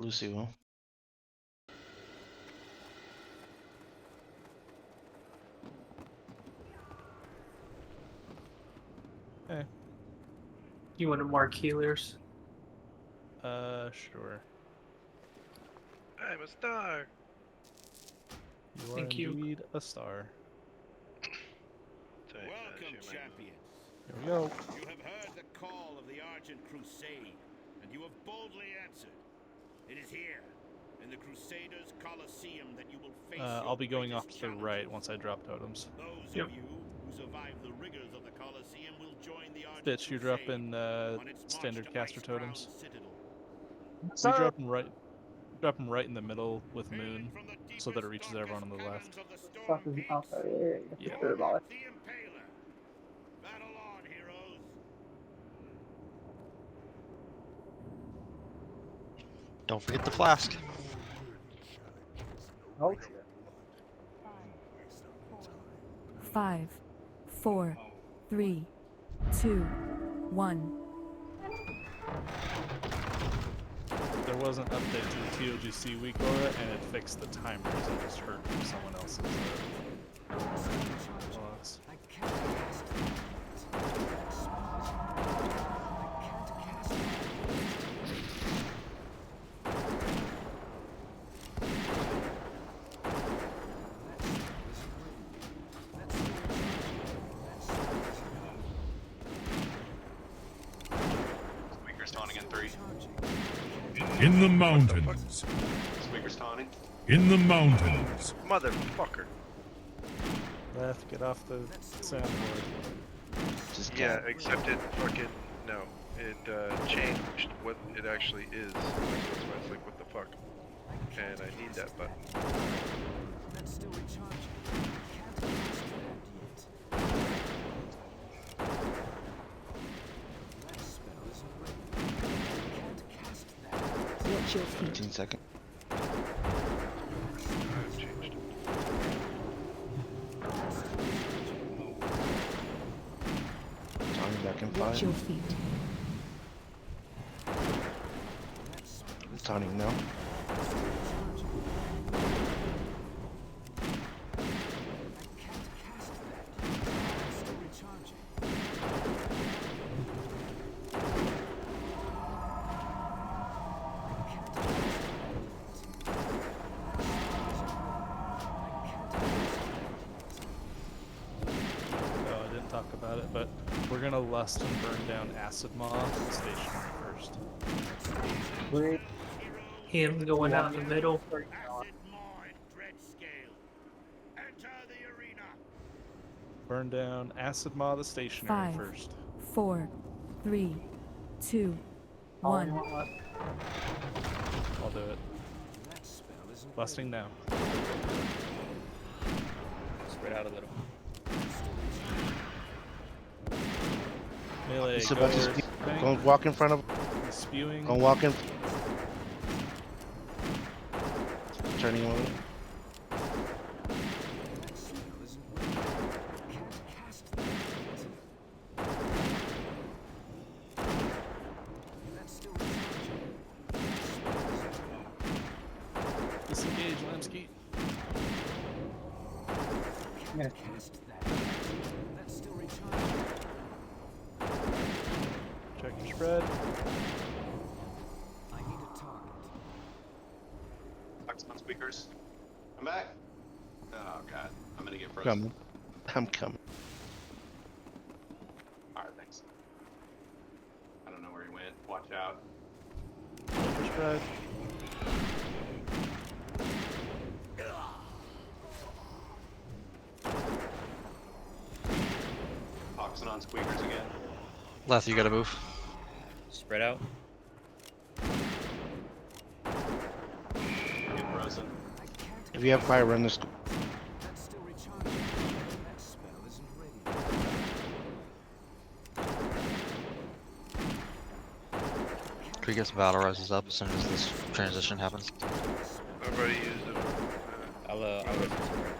Lucy will. Okay. You want to mark healers? Sure. I'm a star. You are Thank you. indeed a star. Welcome, champions. Here we go. You have heard the call of the Argent Crusade, and you have boldly answered. It is here, in the Crusaders' Colosseum, that you will face I'll be going off greatest to the right challenges. once I drop totems. Those Yep. of you who survive the rigors of the Colosseum will join the Argent Bitch, you're Crusade dropping on its march standard to caster Ice-Crowned totems. Citadel. We drop them right in the middle with Hailing Moon, from the so that it deepest, reaches everyone on the darkest left. caverns of the Storm Fucking Peaks, okay, Yeah. forget about it. the Impaler. Battle on, heroes. Don't forget the flask. Oh shit. 5, 4, 3, 2, 1. There was an update to the TOGC week aura, and it fixed the timers. I just heard from someone else's logs. Squeaker's taunting in 3. In the mountains. Squeaker's taunting. In the mountains. Motherfucker. Left, get off the soundboard. Just Yeah, can't. except it fucking no. It changed what it actually is. That's why it's like, what the fuck? And I need that button. That's still recharging. Can't cast that yet. That spell isn't ready. Can't cast that. Watch your feet. 15 seconds. I've changed. Johnny back in Watch your 5. feet. Tony now. Can't cast that yet. It's still recharging. Oh, I didn't talk about it, but we're gonna lust and burn down Acid Maw stationary first. Wait, Him going out in the middle. Acid Maw and Dread Scale. Enter the arena. Burn down Acid Maw the stationary 5, first. 4, 3, 2, all 1. you want left. I'll do it. That spell isn't Busting now. Spread out a little. Melee, He's about to goers, spew. bang. Go walk in front of. He's spewing. Go walk in. Turning over. That spell isn't ready. Can't cast that yet. That's still recharging. That spell isn't ready. Disengage, Lamsky. Yeah. Cast that yet. That's still recharging. Check your spread. I need a target. Talks on squeakers. I'm back. Oh god, I'm gonna get frozen. Coming. I'm coming. Alright, thanks. I don't know where he went. Watch out. Check your spread. Toxin on squeakers again. Leth, you gotta move. Spread out. Get frozen. I can't. If you have fire, run this. That's still recharging. That spell isn't ready. Can we get some battle rises up as soon as this transition happens? I've already used it. I'll rip it somewhere.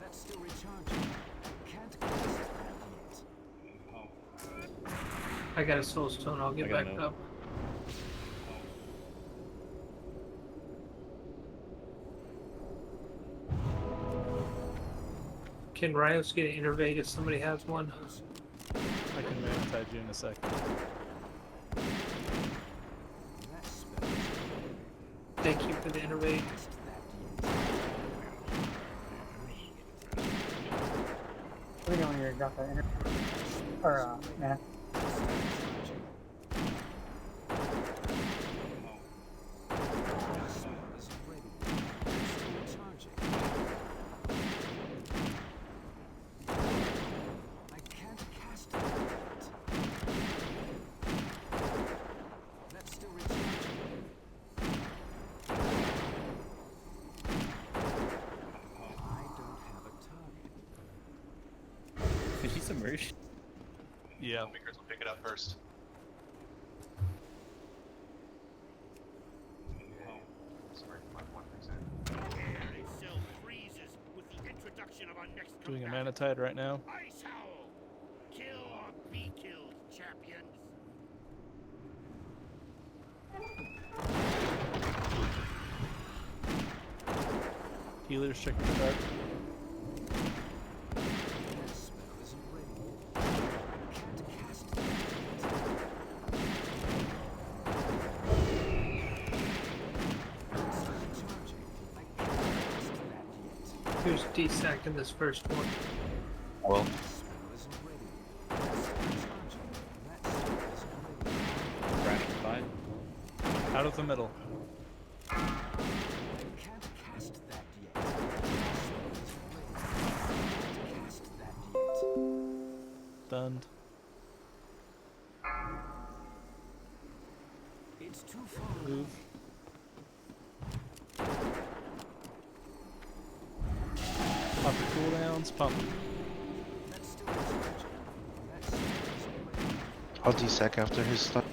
That's still recharging. I can't cast that yet. I got a soul stone. I'll I get got back no. up. Can Rios get an innervate if somebody has one? I can manatide you in a second. Thank you for the innervate. We don't need to drop that inner. Or, nah. Did he submerge? Yeah. Makers will pick it up first. It still freezes with the introduction of our next Doing a combatant. manatide right now. Ice Howl! Kill or be killed, champions! Healers check your start. Who's DSAC in this first one? Well, Crash and fine. Out of the middle. Stunned. Move. Pop your cooldowns, pump. I'll desec after his stuff.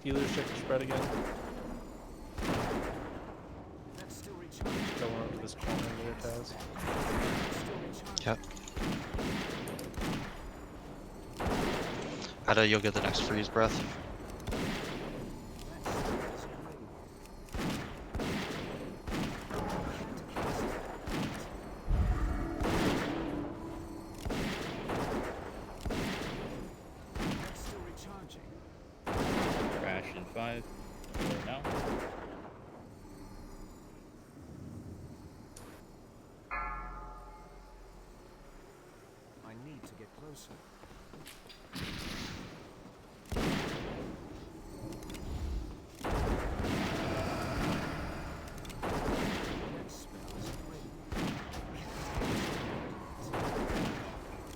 Healers check your spread again. Go on to this corner there, Taz. yep. Ada, you'll get the next freeze breath. Crash in 5. Right now. I need to get closer.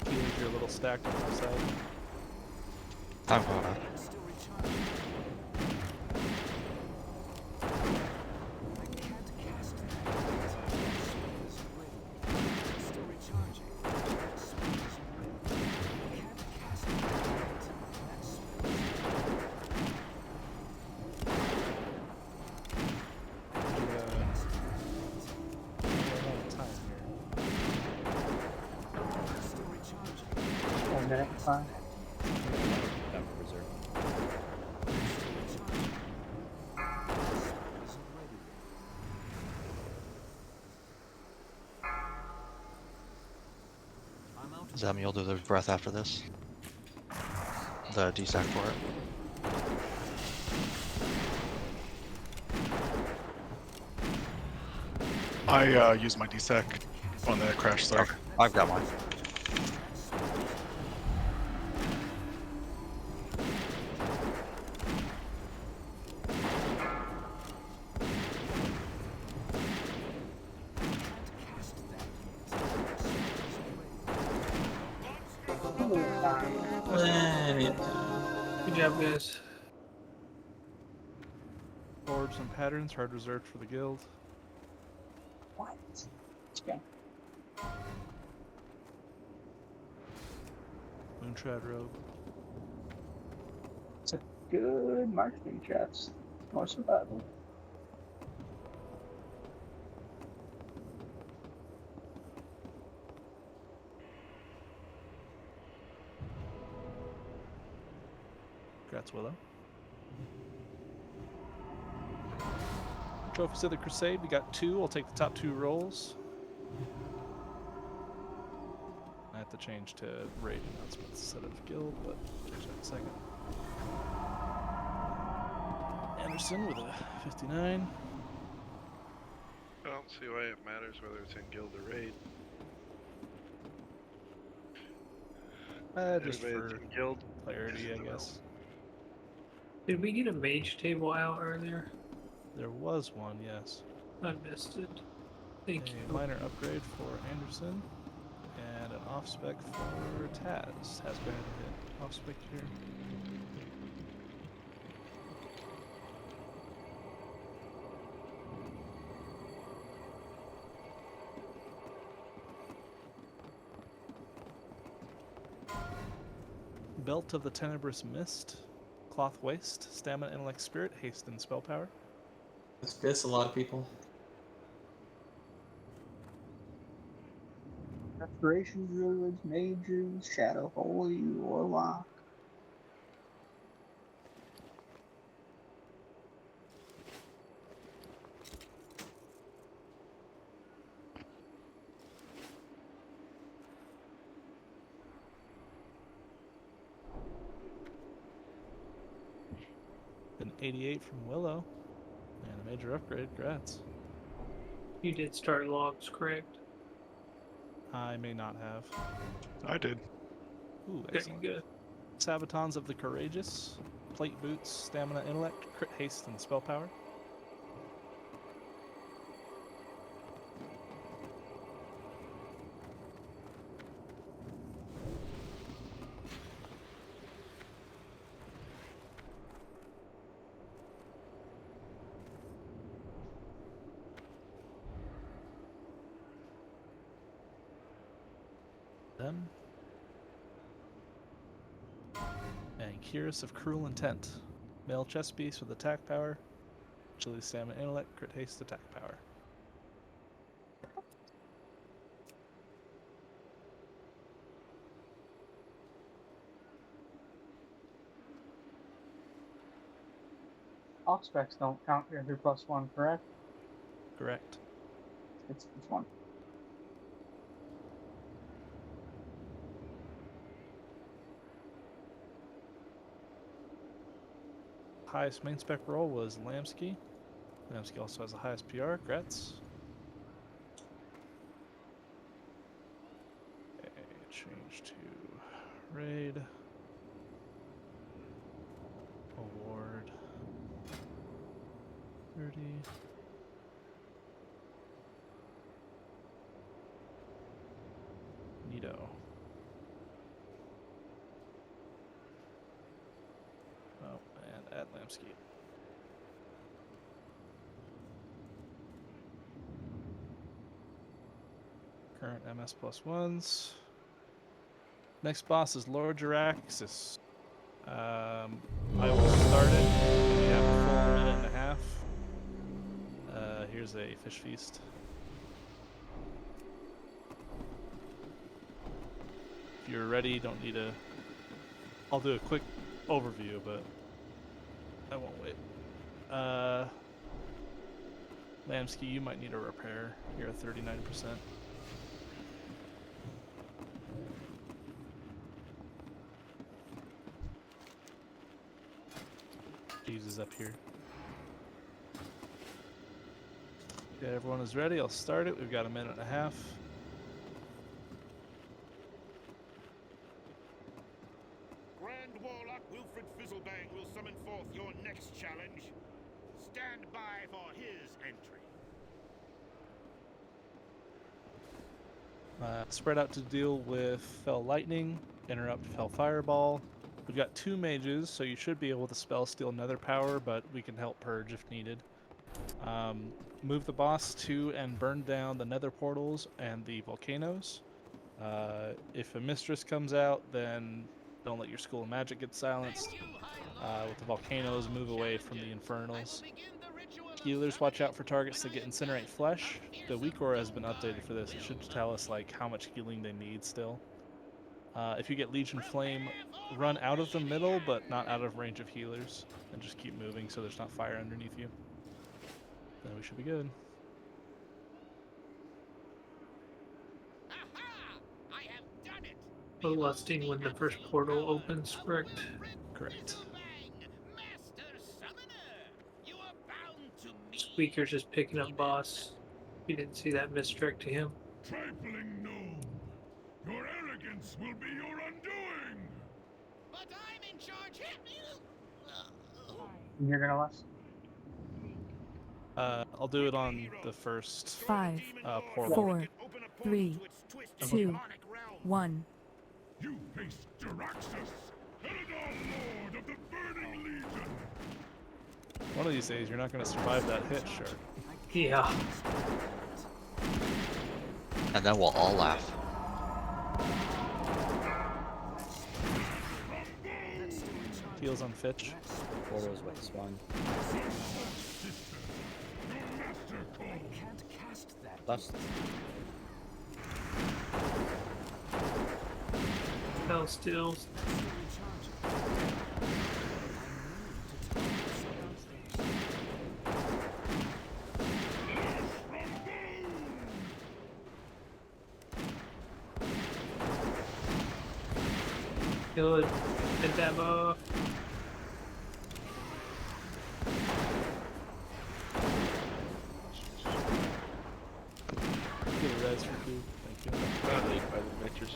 Healers, you're a little stacked on my side. I'm caught up. One minute, fine. Down for reserve. Zem, you'll do the breath after this. The DSAC for it. I use my DSEC on the crash star. Okay, I've got mine. Good job, guys. Orbs and patterns, hard reserved for the guild. What? Okay. Moonshroud Robe. It's a good marketing chest. More survival. Congrats, Willow. Trophies of the Crusade, we got 2. I'll take the top 2 rolls. I have to change to raid announcements instead of guild, but I'll change that in a second. Anderson with a 59. I don't see why it matters whether it's in guild or raid. Just Everybody for that's in guild clarity, is I in the guess. Did we get a mage table out earlier? There was one, yes. I missed it. Thank A you. minor upgrade for Anderson, and an off spec for Taz. Taz, go ahead and hit off spec here. Belt of the Tenebrous Mist, Cloth Waste, Stamina, Intellect, Spirit, Haste, and Spell Power. Let's piss a lot of people. Restoration Druids, Mages, Shadow Holy, Warlock. An 88 from Willow, and a major upgrade. Congrats. You did start logs, correct? I may not have. I did. Ooh, Okay, excellent. good. Sabatons of the Courageous, Plate Boots, Stamina, Intellect, Crit Haste, and Spell Power. Them. And Curious of Cruel Intent. Male chest piece with attack power. Chili Stamina Intellect, Crit Haste, attack power. Off specs don't count if you're +1, correct? Correct. It's +1. Highest main spec roll was Lamsky. Lamsky also has the highest PR. Congrats. Okay, change to raid. Award. 30. Neato. Oh, and add Lamsky. Current MS +1s. Next boss is Lord Jaraxxus. I will start it. We have a full minute and a half. Here's a fish feast. If you're ready, don't need a... I'll do a quick overview, but I won't wait. Lamsky, you might need a repair. You're at 39%. Jeeves is up here. Okay, everyone is ready. I'll start it. We've got a minute and a half. Grand Warlock Wilfred Fizzlebang will summon forth your next challenge. Stand by for his entry. Spread out to deal with Fell Lightning, interrupt Fell Fireball. We've got 2 mages, so you should be able to spell steal Nether Power, but we can help purge if needed. Move the boss to and burn down the Nether portals and the volcanoes. If a mistress comes out, then don't let your School of Magic get silenced. With the volcanoes, move away from the infernals. Healers, watch out for targets that get Incinerate Flesh. The weak aura has been updated for this. It should tell us like how much healing they need still. If you get Legion Flame, run out of the middle, but not out of range of healers, and just keep moving so there's not fire underneath you. Then we should be good. The lusting when the first portal opens, correct? Correct. Squeaker's just picking up boss. You didn't see that misdirect to him. Trifling gnome, your arrogance will be your undoing. But I'm in charge here. You're gonna last. I'll do it on the first 5, portal. 4, 3, 2, 1. You face Jaraxxus, Eladon Lord of the Burning Legion. One of these days, you're not going to survive that hit, sure. Yeah. And then we'll all laugh. Heals on Fitch. Portal's about to spawn. Left. Spell stills. Good. Good demo. Get a res for two. Thank you. By the Vectors.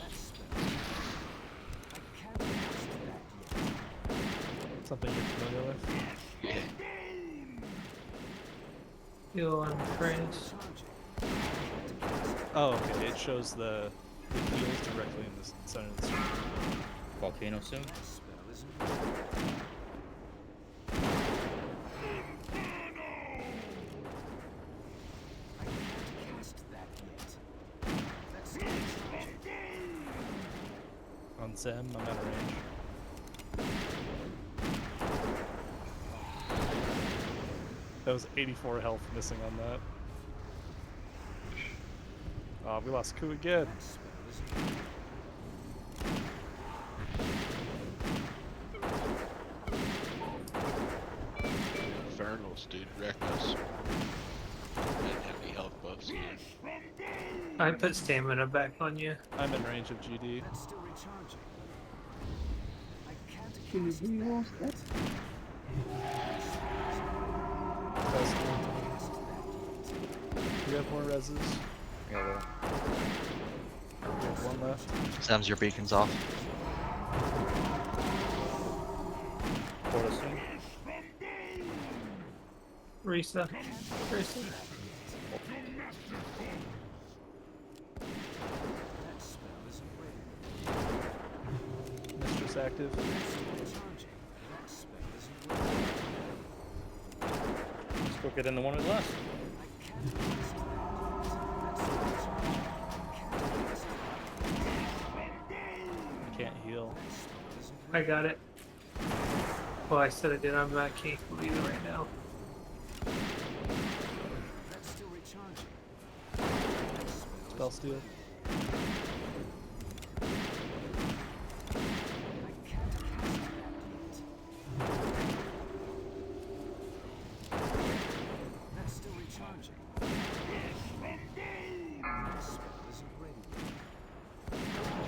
Something you're familiar with? Yeah. Heal on France. Oh, okay. It shows the heals directly in the center of the screen. Volcano soon. On Zem, I'm out of range. That was 84 health missing on that. Oh, we lost Ku again. Infernals, dude, wreck us. And heavy health buffs. I put stamina back on you. I'm in range of GD. You have more reses? Yeah, We have one left. Sam's your beacons off. Portal soon. Risa. Risa. Mistress active. It's quicker than the one we lost. Can't heal. I got it. Well, I said I did. I'm not capable either right now. Spell steal.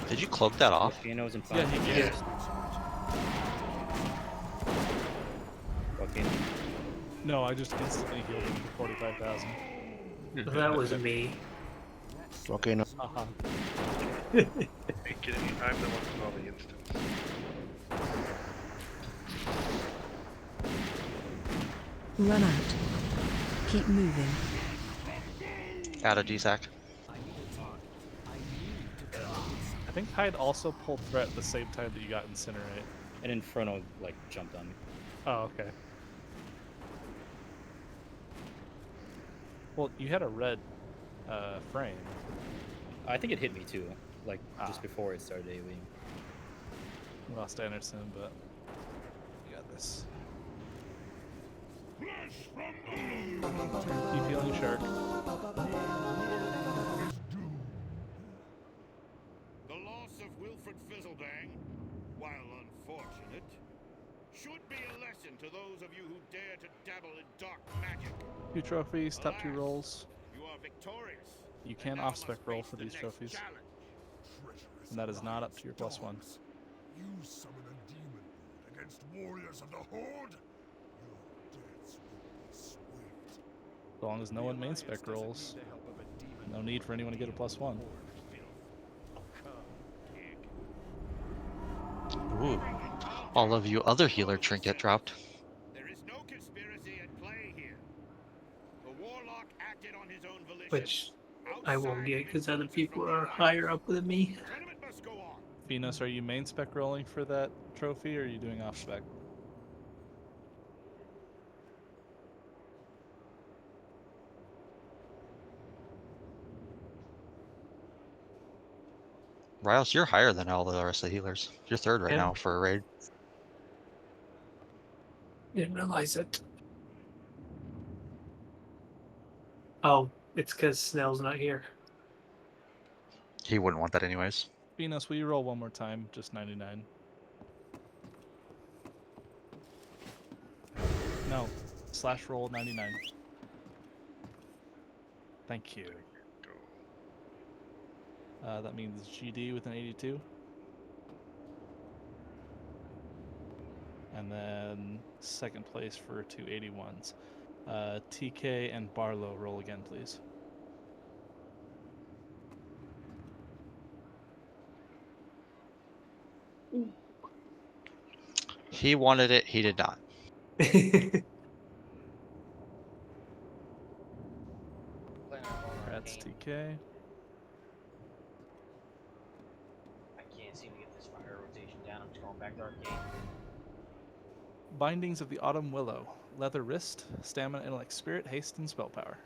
Did you cloak that off? Volcanoes and Yeah, he did. Volcano. No, I just instantly healed him for 45,000. That was me. Volcano. Uh-huh. Hey, kidding me? I'm the one with all the instants. Run out. Keep moving. Add a DSAC. I think Hyde also pulled threat at the same time that you got Incinerate. And Inferno, like, jumped on me. Oh, okay. Well, you had a red frame. I think it hit me too, like, just before it started AoEing. We lost Anderson, but you got this. Keep healing Shark. The loss of Wilfred Fizzle should be a lesson to those of you who dare to dabble in dark magic. 2 trophies, top 2 rolls. You are victorious. You can off-spec roll for these trophies. Treacherous And that is not up to your alliance +1. dogs. You summon a demon brood against warriors of the Horde? Your deaths will be swift. As long as no one main spec rolls, no need for anyone to get a +1. Ooh. All of you other healer trinket dropped. There is no conspiracy at play here. The warlock acted on his own volition. Which I won't get because other people are higher up than me. Tournament must go on. Venus, are you main spec rolling for that trophy, or are you doing off spec? Rios, you're higher than all the rest of the healers. You're 3rd right Yeah. now for a raid. Didn't realize it. Oh, it's because Snell's not here. He wouldn't want that anyways. Venus, will you roll one more time? Just 99. No. / roll 99. Thank you. That means GD with an 82. And then 2nd place for 2 81s. TK and Barlow, roll again, please. He wanted it, he did not. That's TK. I can't seem to get this fire rotation down. I'm just going back to arcane. Bindings of the Autumn Willow. Leather wrist, stamina, intellect, spirit, haste, and spell power.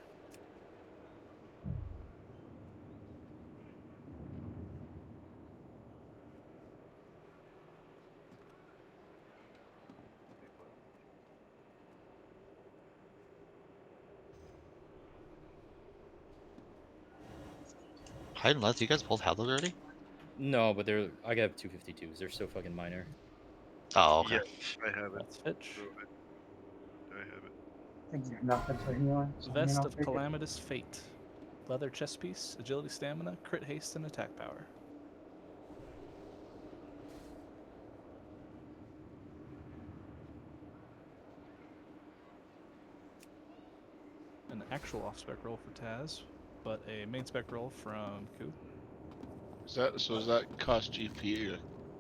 Hyde and Les, you guys both have those already? No, but they're I got 252s. They're so fucking minor. Oh, okay. Yeah, I have it. That's Fitch. So I have it. I think you're nothing for healing. So Vest I'll of take it. Calamitous Fate. Leather chest piece, agility, stamina, crit haste, and attack power. An actual off-spec roll for Taz, but a main spec roll from Ku. Is that cost GP? Or,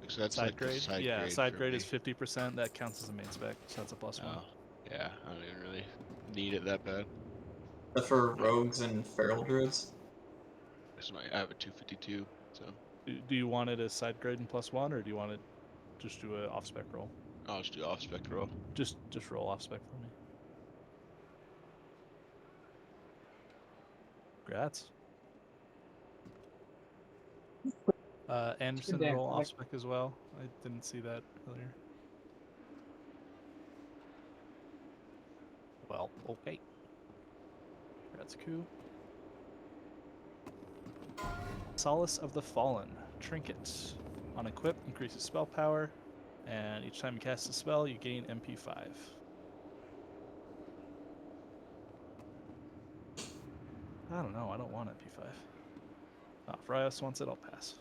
so that's Side like the grade? side Yeah, grade side for grade me. is 50%. That counts as a main spec, so that's a +1. Oh, yeah, I don't even really need it that bad. That's for rogues and feral druids. I have a 252, so Do you want it as side grade and +1, or do you want it just do a off-spec roll? I'll just do off spec roll. Just roll off-spec for me. Congrats. Anderson, Good roll damn, off spec as well. I didn't see that earlier. Well, okay. Congrats, Ku. Solace of the Fallen. Trinket. On equip, increases spell power, and each time you cast a spell, you gain MP5. I don't know, I don't want MP5. Oh, if Rios wants it, I'll pass.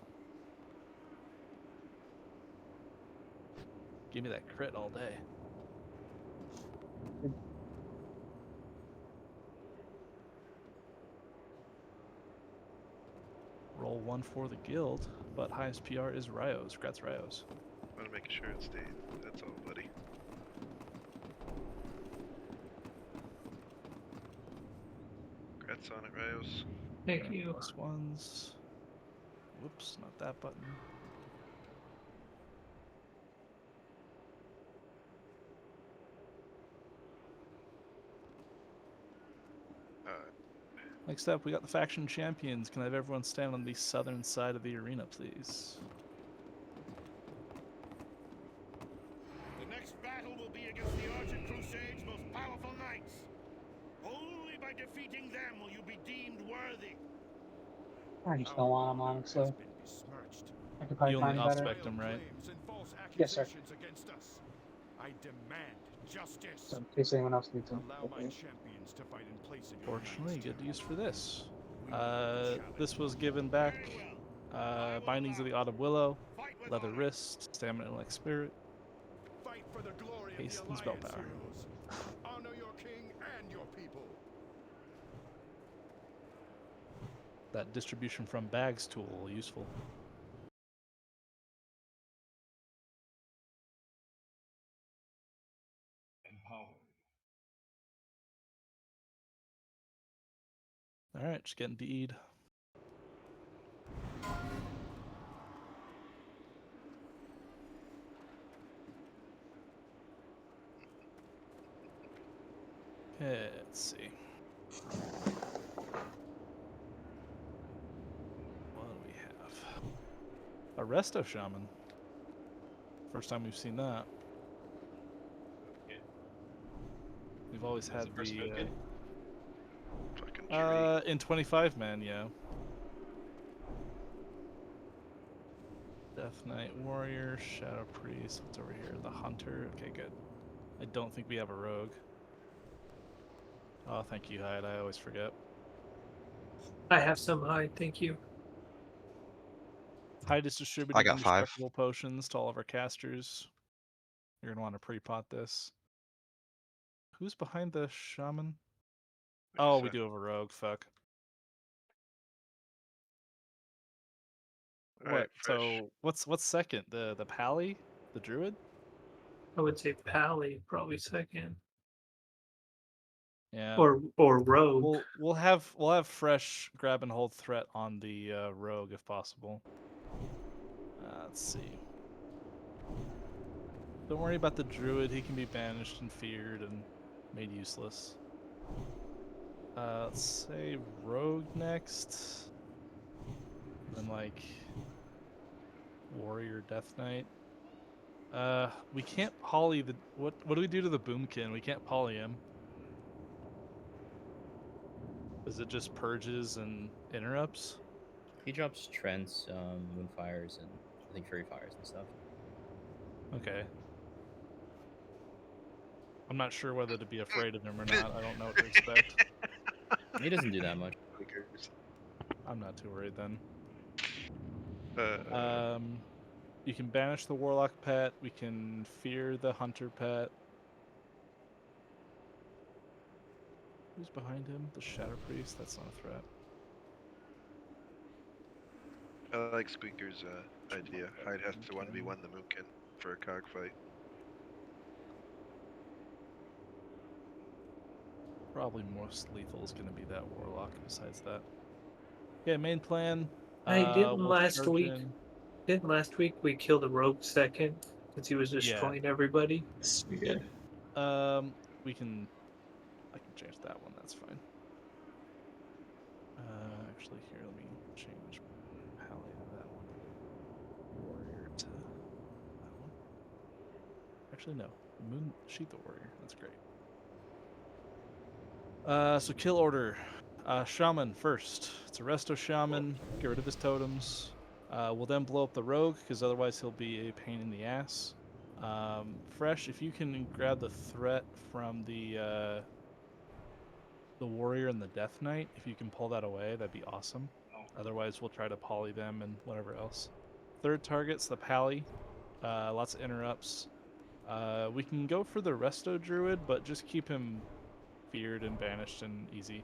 Give me that crit all day. Roll 1 for the guild, but highest PR is Rios. Congrats, Rios. I'm gonna make sure it stayed. That's all, buddy. Congrats on it, Rios. Thank you. +1s. Whoops, not that button. Next up, we got the faction champions. Can I have everyone stand on the southern side of the arena, please? The next battle will be against the Argent Crusade's most powerful knights. Only by defeating them will you be deemed worthy. I just don't want them, honestly. I could probably You only find better. off-spec them, right? Yes, sir. I demand justice. So in case anyone else needs them. Allow my champions to fight in place of your Fortunately, knights, good use for this. We need This was given back. Bindings of the Autumn Willow, Leather Wrist, Stamina Like Spirit, fight for the glory Haste of and the Spell Alliance Power. heroes. Honor your king and your people. That distribution from bags tool, useful. Alright, just getting deed. Okay, let's see. What do we have? A Resto Shaman. First time we've seen that. We've always had the in 25 man, yeah. Death Knight Warrior, Shadow Priest, what's over here? The Hunter. Okay, good. I don't think we have a rogue. Oh, thank you, Hyde. I always forget. I have some hide, thank you. Hyde is distributed I got 5. indestructible potions to all of our casters. You're gonna want to pre-pot this. Who's behind the shaman? Oh, we do have a rogue. Fuck. What? Alright, So what's second? The pally, the druid? I would say Pally probably second. Yeah. Or rogue. We'll have fresh grab and hold threat on the rogue if possible. Let's see. Don't worry about the druid. He can be banished and feared and made useless. Let's say rogue next. Then like warrior death knight. We can't poly the what do we do to the boomkin? We can't poly him. Is it just purges and interrupts? He drops Trents, Moonfires, and I think Fury Fires and stuff. Okay. I'm not sure whether to be afraid of him or not. I don't know what to expect. He doesn't do that much. I'm not too worried then. Uh, You can banish the warlock pet. We can fear the hunter pet. Who's behind him? The Shadow Priest? That's not a threat. I like Squeaker's idea. Hyde has to 1v1 the Moonkin for a cockfight. Probably most lethal is going to be that warlock besides that. Okay, main plan. I didn't we'll last charge week. in. Didn't last week we killed the rogue second since he was destroying everybody? Yes, we did. We can. I can change that one. That's fine. Actually, here, let me change Pally to that one. Warrior to that one. Actually, no. Moon Sheath the Warrior. That's great. So kill order. Shaman first. It's a Resto Shaman. Get rid of his totems. We'll then blow up the rogue, because otherwise he'll be a pain in the ass. Fresh, if you can grab the threat from the warrior and the death knight, if you can pull that away, that'd be awesome. Otherwise, we'll try to poly them and whatever else. Third target's the pally. Lots of interrupts. We can go for the Resto Druid, but just keep him feared and banished and easy.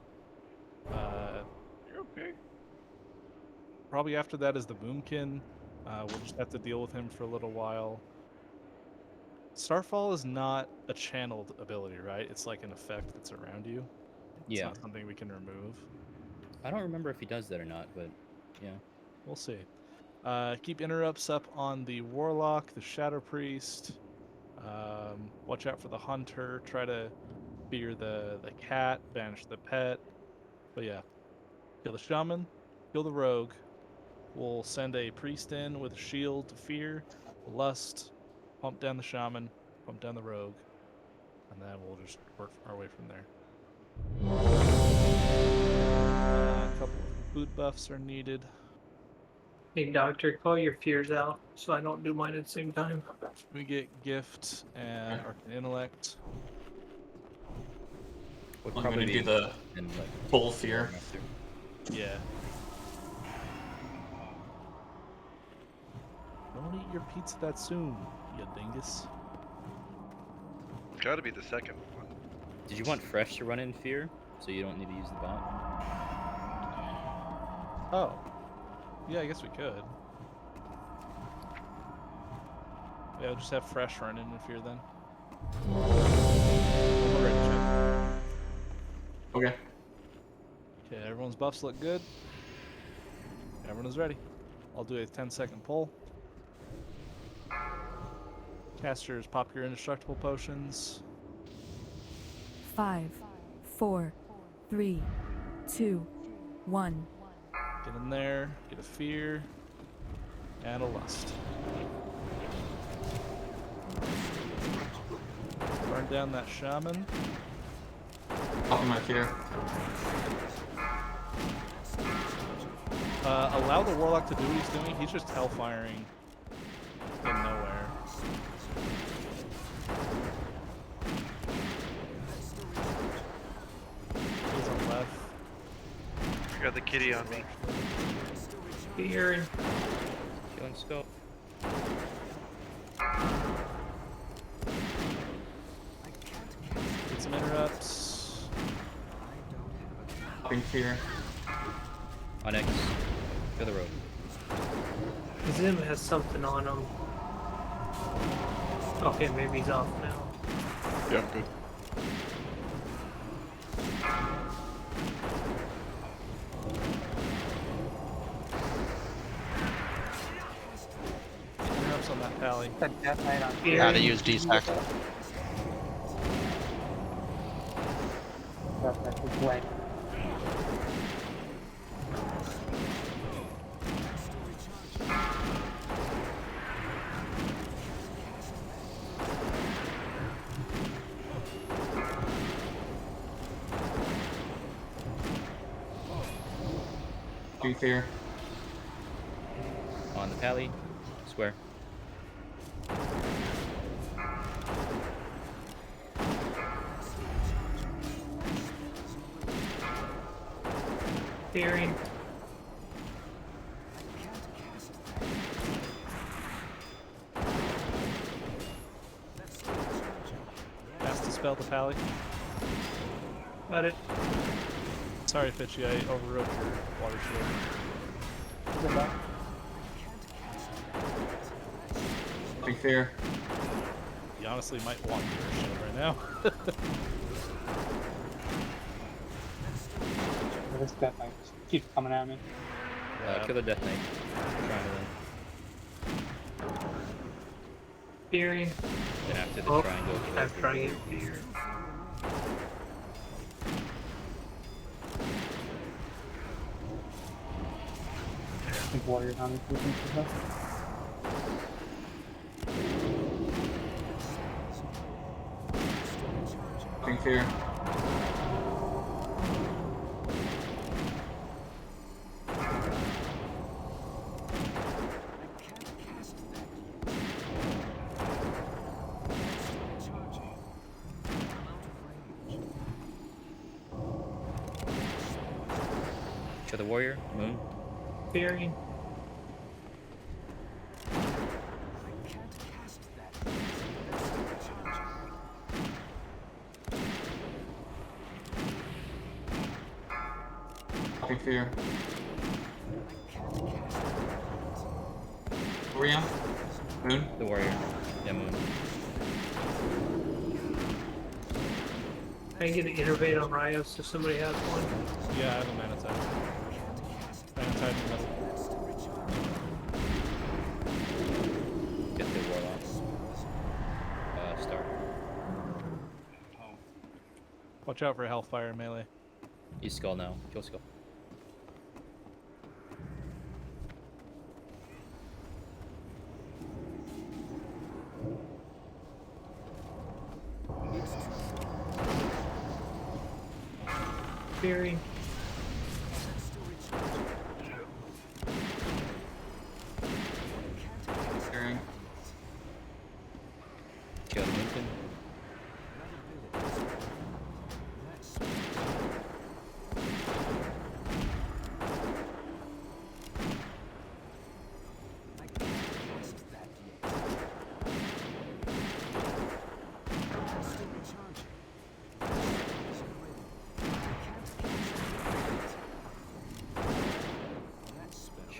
You're okay. Probably after that is the Boomkin. We'll just have to deal with him for a little while. Starfall is not a channeled ability, right? It's like an effect that's around you. It's Yeah. not something we can remove. I don't remember if he does that or not, but yeah. We'll see. Keep interrupts up on the Warlock, the Shadow Priest. Watch out for the Hunter. Try to fear the cat, banish the pet. But yeah, kill the Shaman, kill the Rogue. We'll send a Priest in with a shield to fear, Lust, pump down the Shaman, pump down the Rogue, and then we'll just work our way from there. A couple of food buffs are needed. Hey, doctor, call your fears out so I don't do mine at the same time. We get gift and arcane intellect. Would I'm probably gonna do be the in, like, full fear. after. Yeah. Don't eat your pizza that soon, you dingus. Gotta be the second one. Did you want fresh to run in fear, so you don't need to use the bot? Oh. Yeah, I guess we could. Yeah, we'll just have fresh run in fear then. We're ready, Chip. Okay. Okay, everyone's buffs look good. Everyone is ready. I'll do a 10-second pull. Casters, pop your indestructible potions. 5, 4, 3, 2, 1. Get in there, get a fear, and a lust. Burn down that shaman. Popping my fear. Allow the warlock to do what he's doing. He's just hellfiring in nowhere. He's on left. I got the kitty on me. Fear. Killing scope. Get some interrupts. Popping fear. On X. Go the road. Zim has something on him. Okay, maybe he's off now. Yeah, I'm good. Interrupts on that pally. That Death Knight on Fear. How to use DSAC. Death Knight is way. Popping fear. On the pally. Square. Fearing. Cast to spell the pally. Got it. Sorry, Fitchy, I overrode your water shield. Good luck. Popping fear. You honestly might want your shield right now. This Death Knight just keeps coming at me. Kill the Death Knight. Triangle Fearing. then. Then after the Oh, triangle. I'm trying to fear. I think Warrior's on this weekend for stuff. Popping fear. Show the warrior. Moon. Fearing. Popping fear. Orion. Moon. The warrior. Yeah, moon. I can get an innervate on Rios if somebody has one. Yeah, I have a mana type. Mana type in the middle. Get the warlock. Start. Watch out for Hellfire melee. Use skull now. Kill skull. Fearing. Beacon.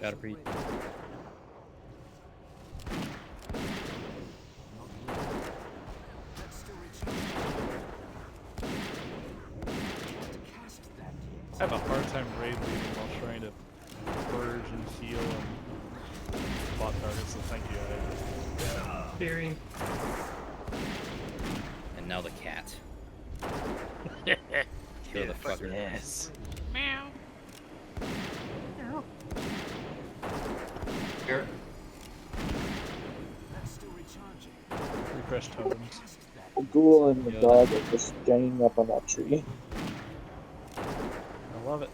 Shatterpreet. I have a hard time raid leading while trying to purge and heal and spot targets, so thank you, Ed. Fearing. And now the cat. Kill the fucker. Yes. Meow. Here. Refresh totems. The ghoul and the dog are just ganging up on that tree. I love it.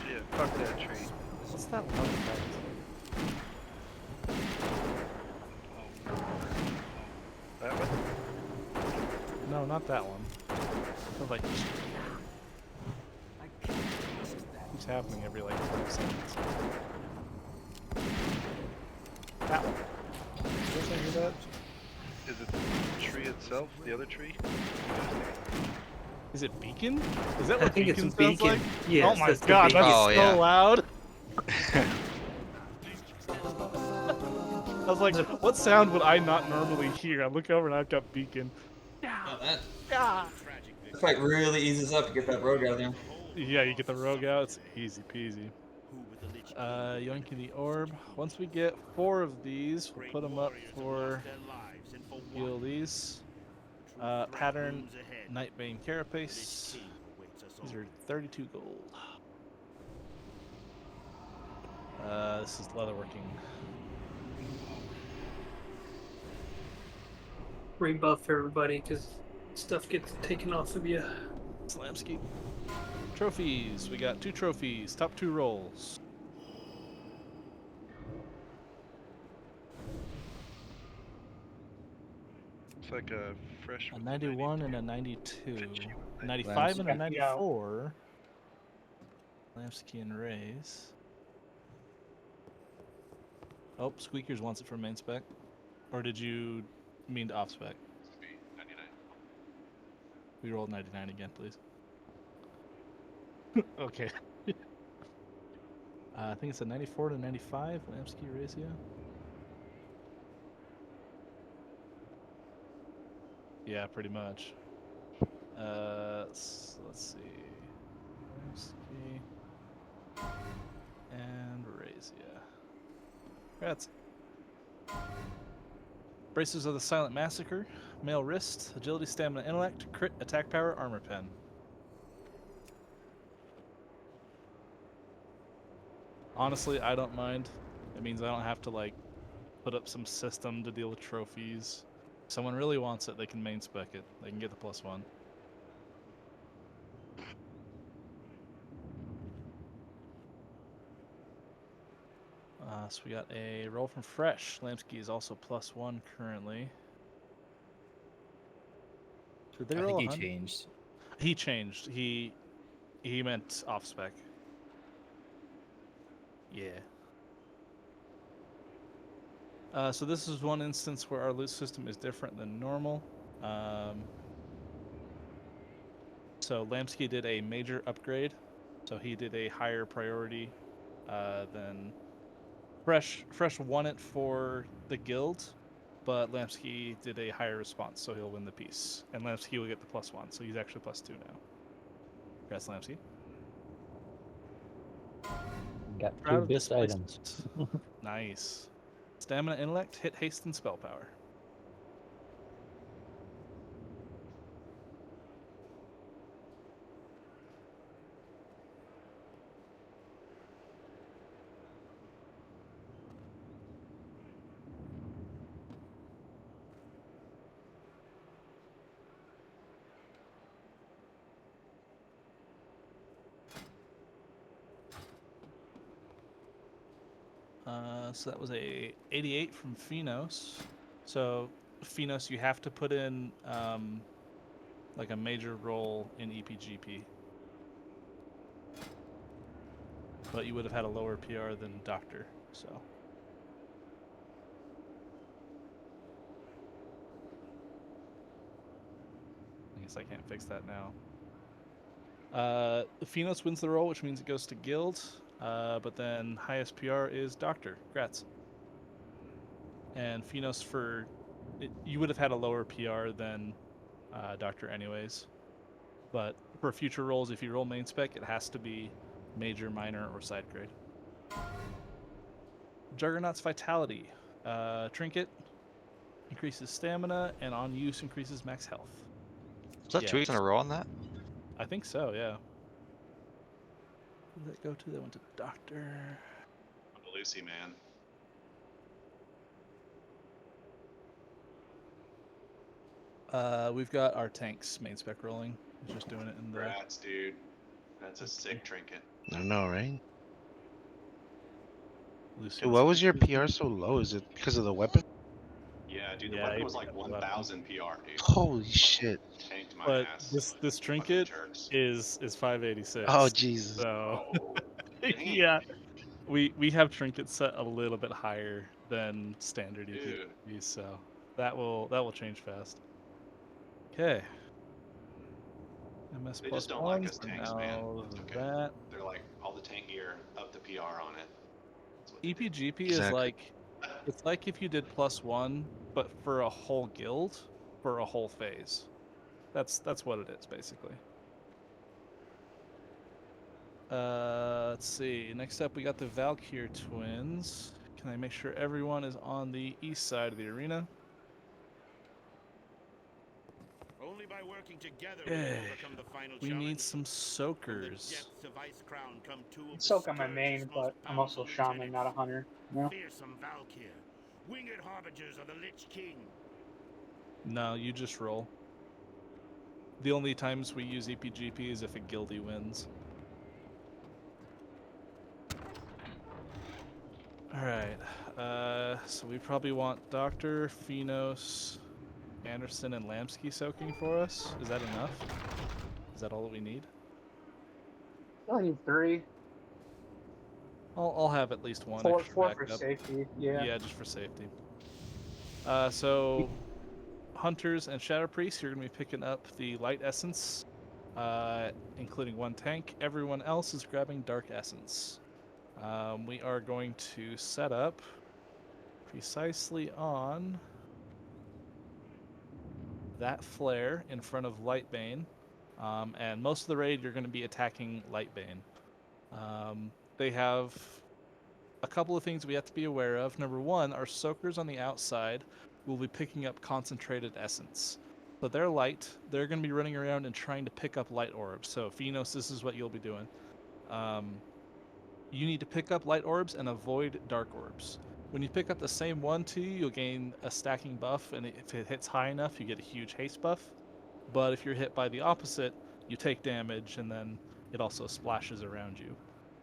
Yeah, fuck that tree. What's that love effect? That one? No, not that one. But like, keeps happening every like 5 seconds. That one. Did you guys hear that? Is it the tree itself? The other tree? Is it Beacon? Is that I what think it's Beacon a sounds beacon. like? Yes, oh my that's the god, beacon. that's Oh, so yeah. loud. I was like, what sound would I not normally hear? I look over and I've got Beacon. Oh, that Yeah. fight really eases up to get that rogue out there. Yeah, you get the rogue out, it's easy peasy. Yoinking the orb. Once we get 4 of these, we'll put them up for heal these. Pattern, Nightbane Carapace. These are 32 gold. This is leatherworking. Rebuff everybody because stuff gets taken off of you. Slamski. Trophies. We got 2 trophies. Top 2 rolls. It's like a fresh. A 91 and a 92. A 95 Lambs. and a 94. Lamsky and Rays. Oh, Squeakers wants it from main spec. Or did you mean to off spec? We rolled 99 again, please. Okay. I think it's a 94 to 95, Lamsky ratio. Yeah, pretty much. Let's see. Lamsky and Razia. Congrats. Braces of the Silent Massacre, male wrist, agility, stamina, intellect, crit, attack power, armor pen. Honestly, I don't mind. It means I don't have to like put up some system to deal with trophies. If someone really wants it, they can main spec it. They can get the +1. So we got a roll from Fresh. Lamsky is also +1 currently. Did they I roll think he 100? changed. He changed. He meant off spec. Yeah. So this is one instance where our loot system is different than normal. So Lamsky did a major upgrade. So he did a higher priority than Fresh. Fresh won it for the guild, but Lamsky did a higher response, so he'll win the piece. And Lamsky will get the +1, so he's actually +2 now. Congrats, Lamsky. Got 2 Proud of bis this items. placement. Nice. Stamina, intellect, hit, haste, and spell power. So that was a 88 from Phenos. So Phenos, you have to put in like a major role in EPGP. But you would have had a lower PR than Doctor, so. I guess I can't fix that now. Phenos wins the role, which means it goes to Guild. But then highest PR is Doctor. Grats. And Phenos you would have had a lower PR than Doctor anyways. But for future roles, if you roll main spec, it has to be major, minor, or side grade. Juggernaut's Vitality. Trinket increases stamina, and on use increases max health. Is that 2 weeks in a row on that? I think so, yeah. Who did that go to? That went to Doctor. Lucy, man. We've got our tanks main spec rolling. He's just doing it in the. Rats, dude. That's a sick trinket. I know, right? Lucian's Dude, what was your PR so low? Is it because of the weapon? Yeah, dude, the Yeah, weapon he was like picked up the weapon. 1,000 PR, dude. Holy shit. Tanked my But ass. this trinket is 586. Oh, Jesus. So Oh, dang. yeah, we have trinkets set a little bit higher than standard Dude. EPGs, so that will change fast. Okay. MS They plus just don't like one us for tanks, man. now. It's okay. That They're like, all the tank gear, up the PR on it. That's what they do. EPGP is Exactly. like, it's like if you did +1, but for a whole guild for a whole phase. That's what it is basically. Let's see. Next up, we got the Valkyr twins. Can I make sure everyone is on the east side of the arena? Only by working together Okay. will we overcome the final We challenge. need some From the soakers. depths of Ice Crown come two of the Soak on my Scourge's main, most but I'm also a powerful shaman, not a hunter. You know? Fearsome Valkyr, winged harbingers of the Lich King. No, you just roll. The only times we use EPGP is if a guildie wins. Alright, so we probably want Doctor, Phenos, Anderson, and Lamsky soaking for us. Is that enough? Is that all that we need? I need 3. I'll have at least one 4 extra for backup. safety. Yeah. Yeah, just for safety. So, Hunters and Shadow Priests, you're going to be picking up the Light Essence, including 1 tank. Everyone else is grabbing Dark Essence. We are going to set up precisely on that flare in front of Lightbane. And most of the raid, you're going to be attacking Lightbane. They have a couple of things we have to be aware of. Number 1, our soakers on the outside will be picking up concentrated essence. So they're light. They're going to be running around and trying to pick up light orbs. So Phenos, this is what you'll be doing. You need to pick up light orbs and avoid dark orbs. When you pick up the same one too, you'll gain a stacking buff, and if it hits high enough, you get a huge haste buff. But if you're hit by the opposite, you take damage, and then it also splashes around you.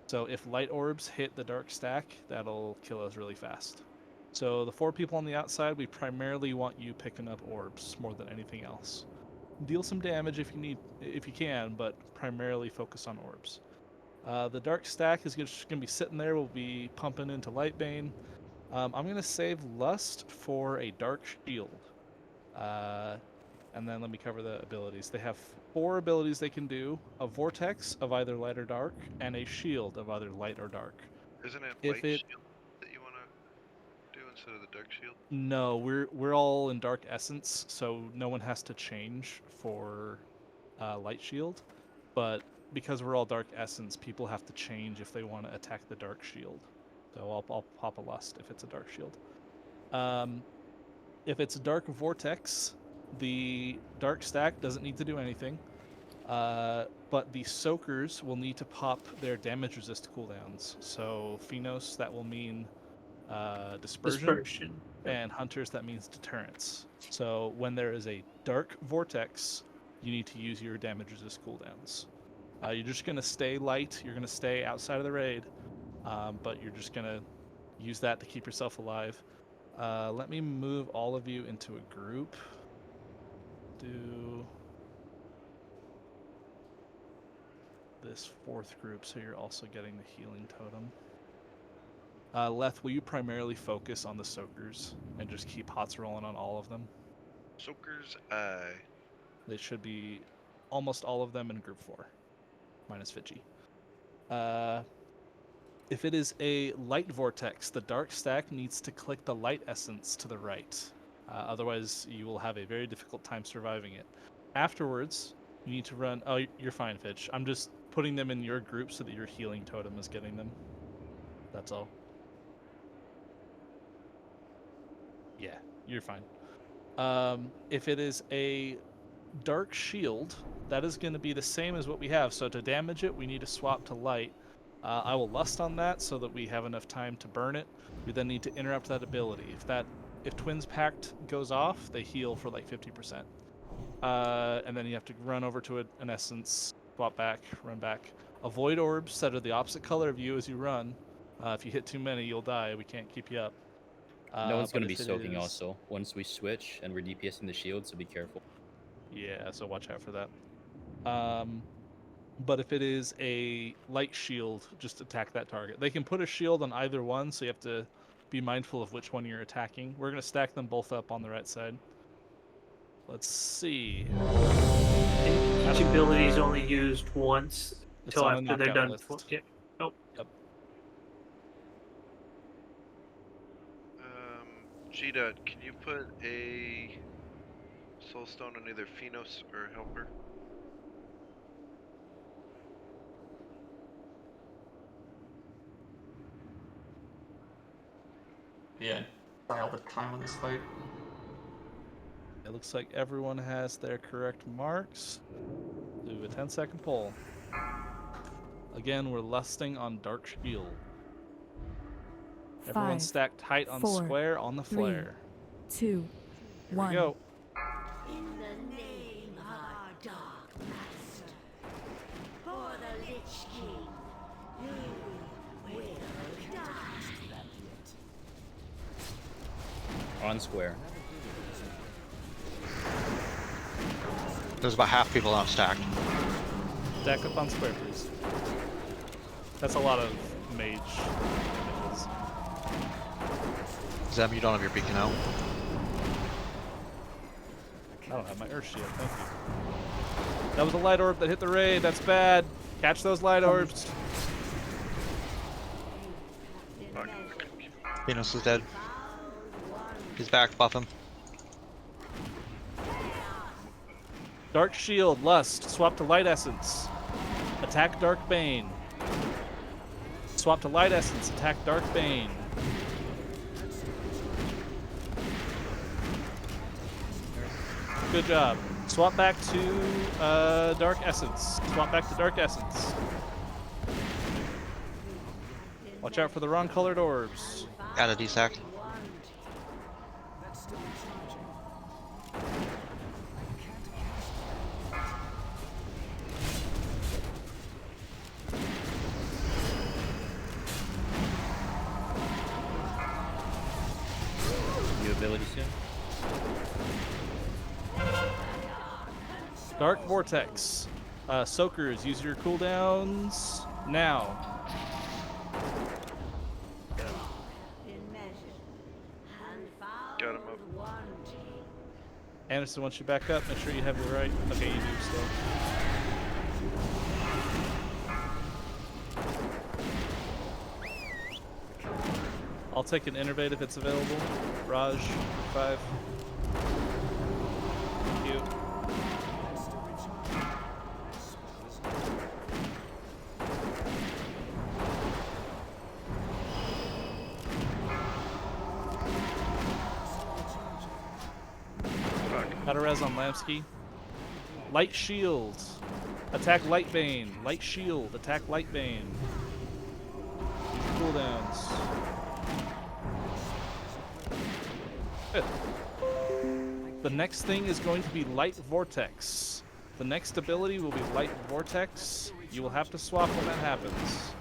So if light orbs hit the dark stack, that'll kill us really fast. So the 4 people on the outside, we primarily want you picking up orbs more than anything else. Deal some damage if you can, but primarily focus on orbs. The dark stack is just going to be sitting there. We'll be pumping into Lightbane. I'm going to save Lust for a dark shield. And then let me cover the abilities. They have 4 abilities they can do: a vortex of either light or dark, and a shield of either light or dark. Isn't it If light shield that you want to do instead of the dark shield? No, we're all in dark essence, so no one has to change for light shield. But because we're all dark essence, people have to change if they want to attack the dark shield. So I'll pop a Lust if it's a dark shield. If it's a dark vortex, the dark stack doesn't need to do anything. But the soakers will need to pop their damage resist cooldowns. So Phenos, that will mean dispersion. And Hunters, that means deterrence. So when there is a dark vortex, you need to use your damage resist cooldowns. You're just going to stay light. You're going to stay outside of the raid. But you're just going to use that to keep yourself alive. Let me move all of you into a group. Do this fourth group so you're also getting the healing totem. Leth, will you primarily focus on the soakers and just keep hots rolling on all of them? Soaker's Eye. They should be almost all of them in group 4, minus Fidji. If it is a light vortex, the dark stack needs to click the light essence to the right. Otherwise, you will have a very difficult time surviving it. Afterwards, you need to run... Oh, you're fine, Fitch. I'm just putting them in your group so that your healing totem is getting them. That's all. Yeah, you're fine. If it is a dark shield, that is going to be the same as what we have. So to damage it, we need to swap to light. I will lust on that so that we have enough time to burn it. We then need to interrupt that ability. If Twins Pact goes off, they heal for like 50%. And then you have to run over to an essence, swap back, run back. Avoid orbs that are the opposite color of you as you run. If you hit too many, you'll die. We can't keep you up. No one's going to be soaking also. Once we switch and we're DPSing the shield, so be careful. Yeah, so watch out for that. But if it is a light shield, just attack that target. They can put a shield on either one, so you have to be mindful of which one you're attacking. We're going to stack them both up on the right side. Let's see. Each ability is only used once until after they're done. Yeah. Oh. Yep. G-Dot, can you put a soulstone on either Phenos or Helper? Yeah, try all the time on this fight. It looks like everyone has their correct marks. Do a 10-second poll. Again, we're lusting on Dark Shield. Everyone stacked tight on square on the flare. 2, 1. Here we go. In the name of our Dark Master, for the Lich King, you will die. On square. There's about half people not stacked. Stack up on square, please. That's a lot of mage images. Zem, you don't have your beacon out. I don't have my earth shield, thank you. That was a light orb that hit the raid, that's bad. Catch those light orbs. Venus is dead. He's back, buff him. Dark Shield, Lust, swap to Light Essence. Attack Dark Bane. Swap to Light Essence, attack Dark Bane. Good job. Swap back to Dark Essence. Swap back to Dark Essence. Watch out for the wrong colored orbs. Got a DSAC. New ability soon. Dark Vortex. Soakers, use your cooldowns now. Got him up. Anderson, once you back up, make sure you have your right. Okay, you do still. I'll take an innervate if it's available. Raj, 5. Thank you. Got a res on Lamsky. Light Shield. Attack Lightbane. Light Shield. Attack Lightbane. Use your cooldowns. Good. The next thing is going to be Light Vortex. The next ability will be Light Vortex. You will have to swap when that happens.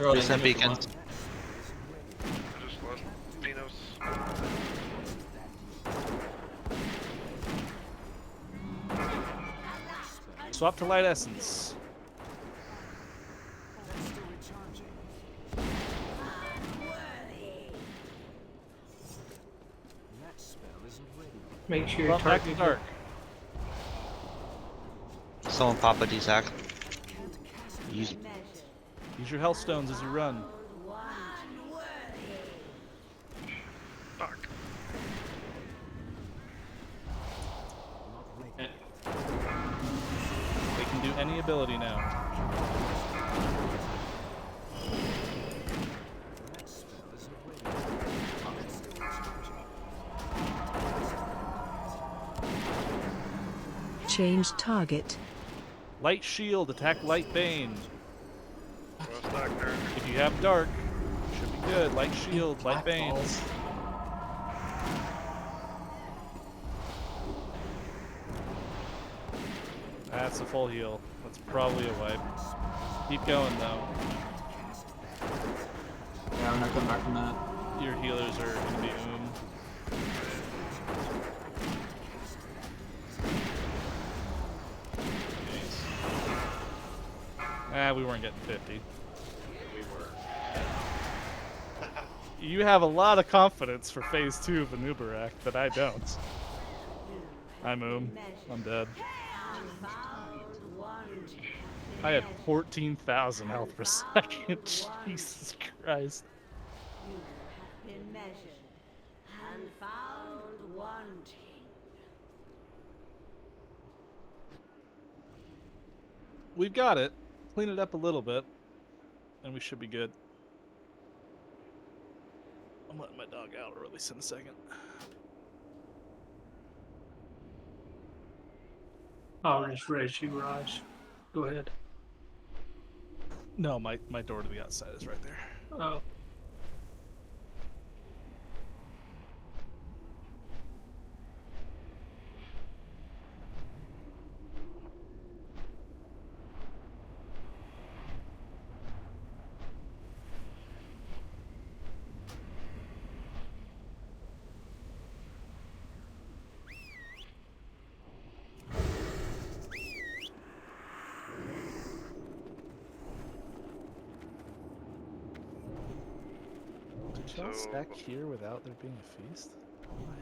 Throw it in Reset if you beacons. want. I just lost Dinos. Swap to light essence. Make sure your Swap back to target dark. Someone pop a DSAC. Use Use your health stones as you run. Fuck. They can do any ability now. Change target. Light shield, attack light bane. Lost Doctor. If you have dark, should be good. Light shield, light bane. Balls. That's a full heal. That's probably a wipe. Keep going though. Yeah, we're not coming back from that. Your healers are gonna be we weren't getting 50. We were. You have a lot of confidence for phase 2 of Anubarak, but I don't. I'm dead. I had 14,000 health per second. Jesus Christ. You have been measured and found wanting. We've got it. Clean it up a little bit, and we should be good. I'm letting my dog out or release in a second. I'll just raise you, Raj. Go ahead. No, my door to the outside is right there. Oh. Did y'all stack here without there being a feast?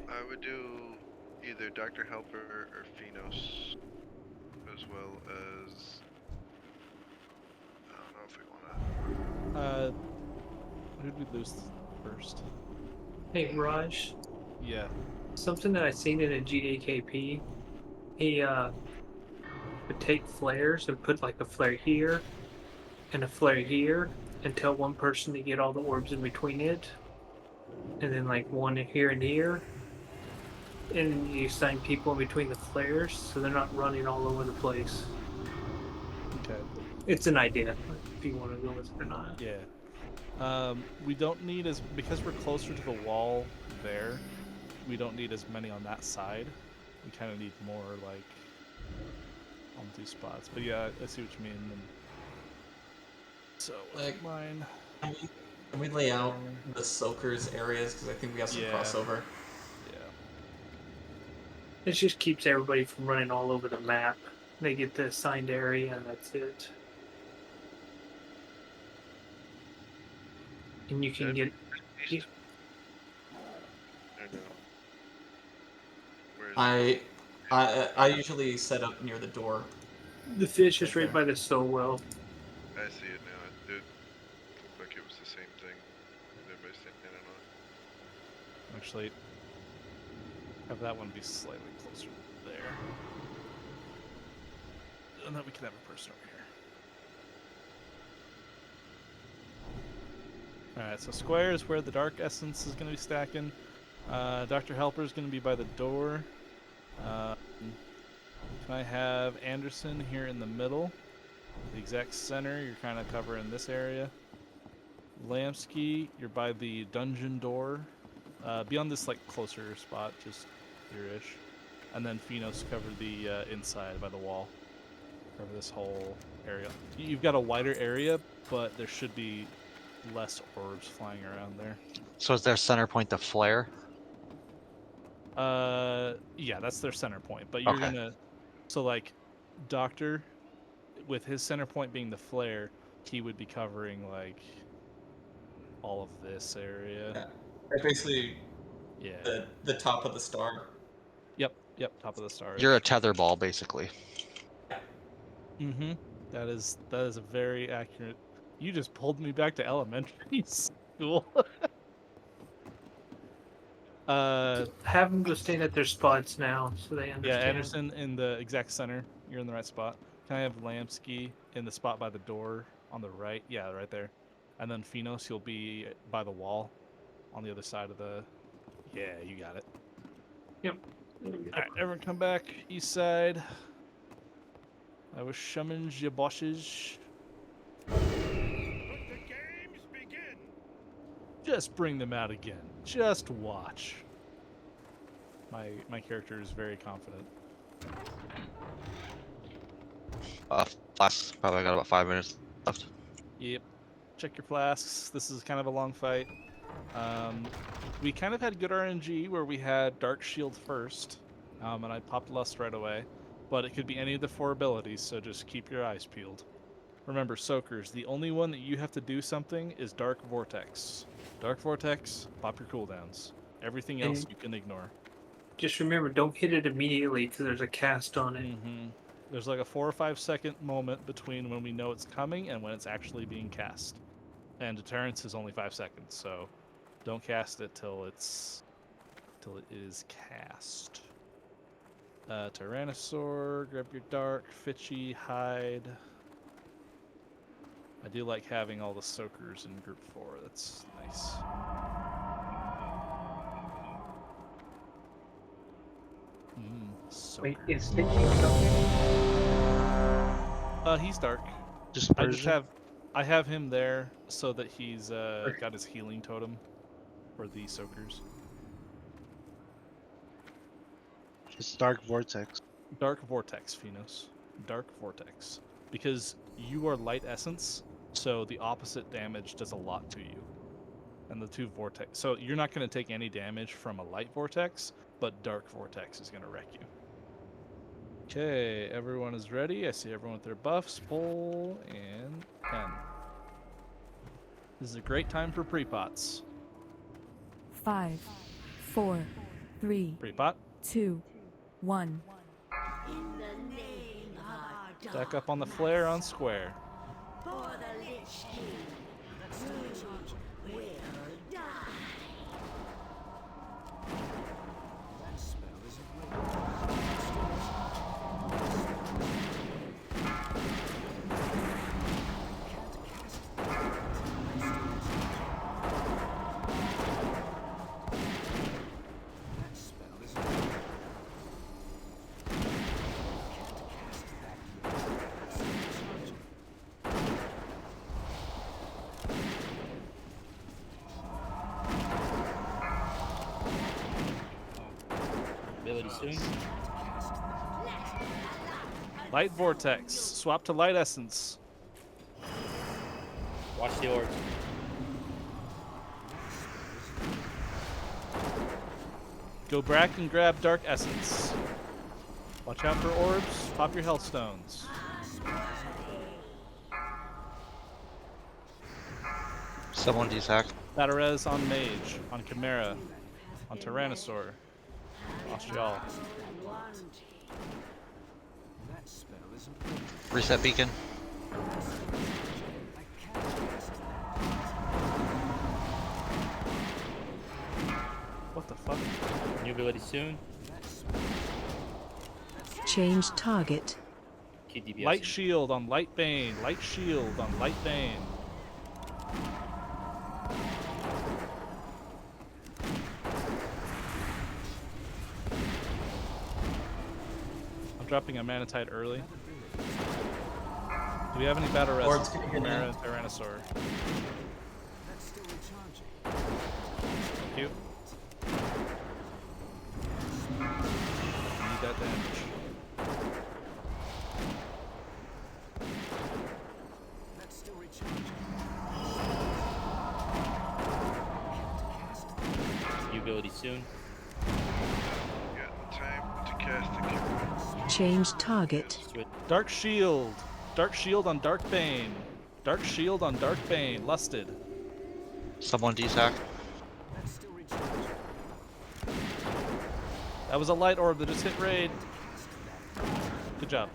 I would do either Dr. Helper or Phenos, as well as... I don't know if we wanna... Who'd we lose first? Hey, Raj. Yeah. Something that I seen in a GAKP, he would take flares and put like a flare here and a flare here and tell one person to get all the orbs in between it, and then like one here and here, and you assign people in between the flares so they're not running all over the place. Okay. It's an idea if you want to go with it or not. Yeah. We don't need because we're closer to the wall there, we don't need as many on that side. We kind of need more like on 2 spots. But yeah, I see what you mean. And so Like mine. Can we lay out the soakers areas, because I think we have some crossover. Yeah. It just keeps everybody from running all over the map. They get the assigned area and that's it. And you can get... I don't know. I usually set up near the door. The fish is right by the soul well. I see it now. It looked like it was the same thing. Everybody's standing on it. Actually, have that one be slightly closer there. And then we can have a person over here. Alright, so square is where the dark essence is going to be stacking. Dr. Helper is going to be by the door. Can I have Anderson here in the middle? The exact center, you're kind of covering this area. Lamsky, you're by the dungeon door. Be on this like closer spot, just here-ish. And then Phenos cover the inside by the wall. Cover this whole area. You've got a wider area, but there should be less orbs flying around there. So is their center point the flare? Yeah, that's their center point. But you're Okay. gonna, so like, Doctor, with his center point being the flare, he would be covering like all of this area. Yeah. Like basically Yeah. the top of the star. Yep. Top of the star. You're a tether ball, basically. Mm-hmm. That is a very accurate. You just pulled me back to elementary school. Have them go stand at their spots now, so they Yeah, understand. Anderson in the exact center. You're in the right spot. Can I have Lamsky in the spot by the door on the right? Yeah, right there. And then Finos, you'll be by the wall on the other side of the. Yeah, you got it. Yep. All right, everyone, come back east side. I was summons your bosses. Just bring them out again. Just watch. My character is very confident. Last probably got about 5 minutes left. Yep. Check your flasks. This is kind of a long fight. We kind of had good RNG where we had Dark Shield first, and I popped Lust right away. But it could be any of the 4 abilities, so just keep your eyes peeled. Remember, Soakers, the only one that you have to do something is Dark Vortex. Dark Vortex, pop your cooldowns. Everything else you can ignore. Just remember, don't hit it immediately because there's a cast on it. Mm-hmm. There's like a 4 or 5 second moment between when we know it's coming and when it's actually being cast. And deterrence is only 5 seconds, so don't cast it till it is cast. Tyrannosaur, grab your dark, Fitchy, hide. I do like having all the soakers in group 4. That's nice. Wait, Soaker. is Fitchy something? He's dark. Just I just Persian? I have him there so that he's got his healing totem for the soakers. It's Dark Vortex. Dark Vortex, Finos. Dark Vortex. Because you are light essence, so the opposite damage does a lot to you. And the 2 vortex. So you're not going to take any damage from a light vortex, but Dark Vortex is going to wreck you. Okay, everyone is ready. I see everyone with their buffs. Pull and 10. This is a great time for pre-pots. 5, 4, 3, Pre-pot. 2, 1. In the name of our Stack up on the flare on square. For the Lich King, you will die. Ability soon. Light Vortex. Swap to Light Essence. Watch the orbs. Go back and grab Dark Essence. Watch out for orbs. Pop your health stones. Someone desac. Batarez on Mage, on Chimera, on Tyrannosaur. Lost y'all. Reset beacon. What the fuck? New ability soon. Change target. Keep DPS. Light Shield on Light Bane. Light Shield on Light Bane. I'm dropping a Manatite early. Do we have any battle Orbs rests? can get Chimera in. and Tyrannosaur. Thank you. Need that damage. soon. Got time to cast a cure. Change target. Dark Shield. Dark Shield on Dark Bane. Dark Shield on Dark Bane. Lusted. Someone desac. That was a light orb that just hit raid. Good job.